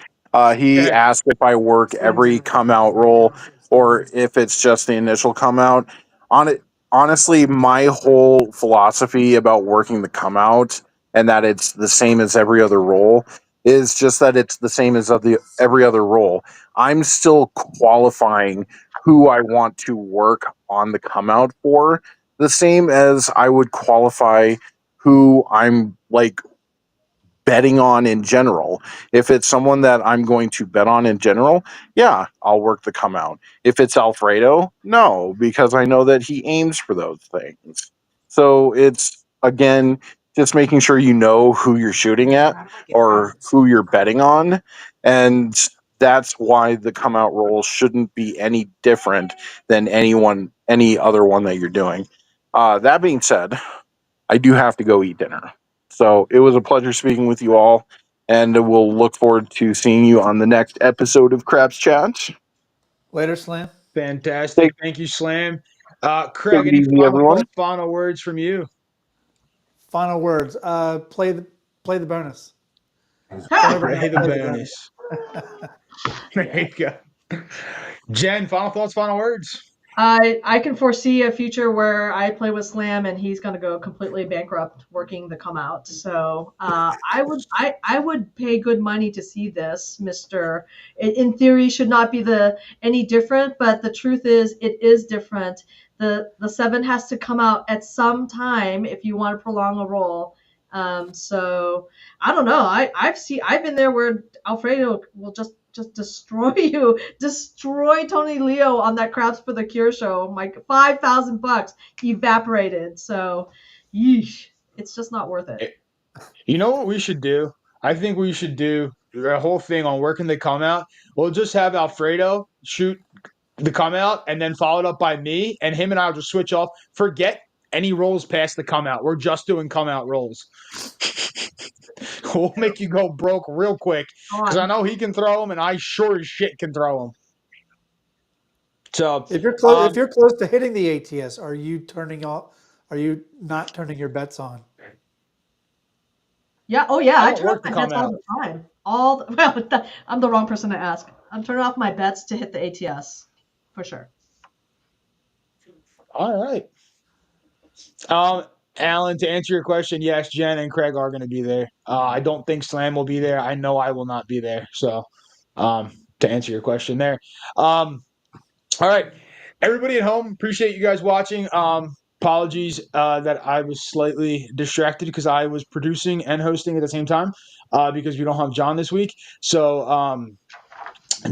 He asked if I work every come out roll or if it's just the initial come out. Honestly, my whole philosophy about working the come out and that it's the same as every other roll is just that it's the same as every other roll. I'm still qualifying who I want to work on the come out for, the same as I would qualify who I'm like betting on in general. If it's someone that I'm going to bet on in general, yeah, I'll work the come out. If it's Alfredo, no, because I know that he aims for those things. So it's, again, just making sure you know who you're shooting at or who you're betting on. And that's why the come out roll shouldn't be any different than any other one that you're doing. That being said, I do have to go eat dinner. So it was a pleasure speaking with you all, and we'll look forward to seeing you on the next episode of Craps Chat. Later, Slam. Fantastic. Thank you, Slam. Craig, Take it any easy, final everyone. thoughts, final words from you? Final words. Play the bonus. Play the bonus. There you go. Jen, final thoughts, final words. I can foresee a future where I play with Slam and he's going to go completely bankrupt working the come out. So I would pay good money to see this, Mister. In theory, should not be any different, but the truth is it is different. The 7 has to come out at some time if you want to prolong a roll. So I don't know. I've been there where Alfredo will just destroy you, destroy Tony Leo on that Craps for the Cure show. Like $5,000 evaporated. So, yeesh, it's just not worth it. You know what we should do? I think we should do a whole thing on working the come out. We'll just have Alfredo shoot the come out and then followed up by me, and him and I will just switch off. Forget any rolls past the come out. We're just doing come out rolls. We'll make you go broke real quick because I know he can throw them, and I sure as shit can throw them. So if you're close to hitting the ATS, are you not turning your bets on? Yeah. Oh yeah. I turn off the my bets all the time. I'm the wrong person to ask. I'm turning off my bets to hit the ATS for sure. All right. Alan, to answer your question, yes, Jen and Craig are going to be there. I don't think Slam will be there. I know I will not be there. So, to answer your question there. All right. Everybody at home, appreciate you guys watching. Apologies that I was slightly distracted because I was producing and hosting at the same time because we don't have John this week. So,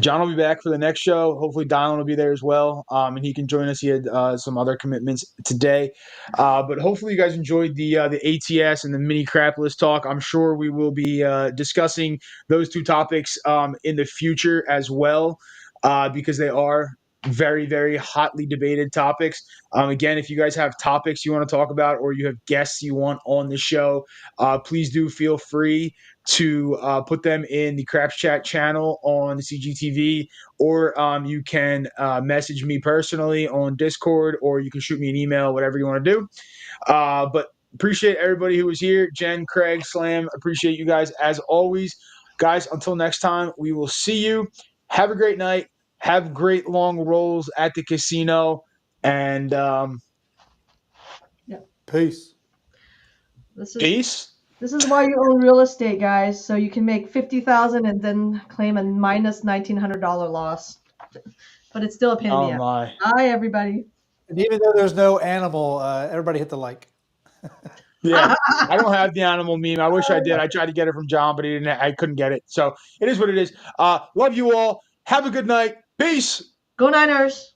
John will be back for the next show. Hopefully, Dylan will be there as well, and he can join us. He had some other commitments today, but hopefully, you guys enjoyed the ATS and the mini Crapless talk. I'm sure we will be discussing those two topics in the future as well, because they are very, very hotly debated topics. Again, if you guys have topics you want to talk about or you have guests you want on the show, please do feel free to put them in the Craps Chat channel on the CGTV, or you can message me personally on Discord, or you can shoot me an email, whatever you want to do. But appreciate everybody who was here. Jen, Craig, Slam, appreciate you guys as always. Guys, until next time, we will see you. Have a great night. Have great long rolls at the casino. And Peace. Peace. This is why you own real estate, guys, so you can make $50,000 and then claim a minus $1,900 loss. But it's still a pain in the ass. My. Bye, everybody. And even though there's no animal, everybody hit the like. Yeah, I don't have the animal meme. I wish I did. I tried to get it from John, but he didn't. I couldn't get it. So it is what it is. Love you all. Have a good night. Peace. Go Niners.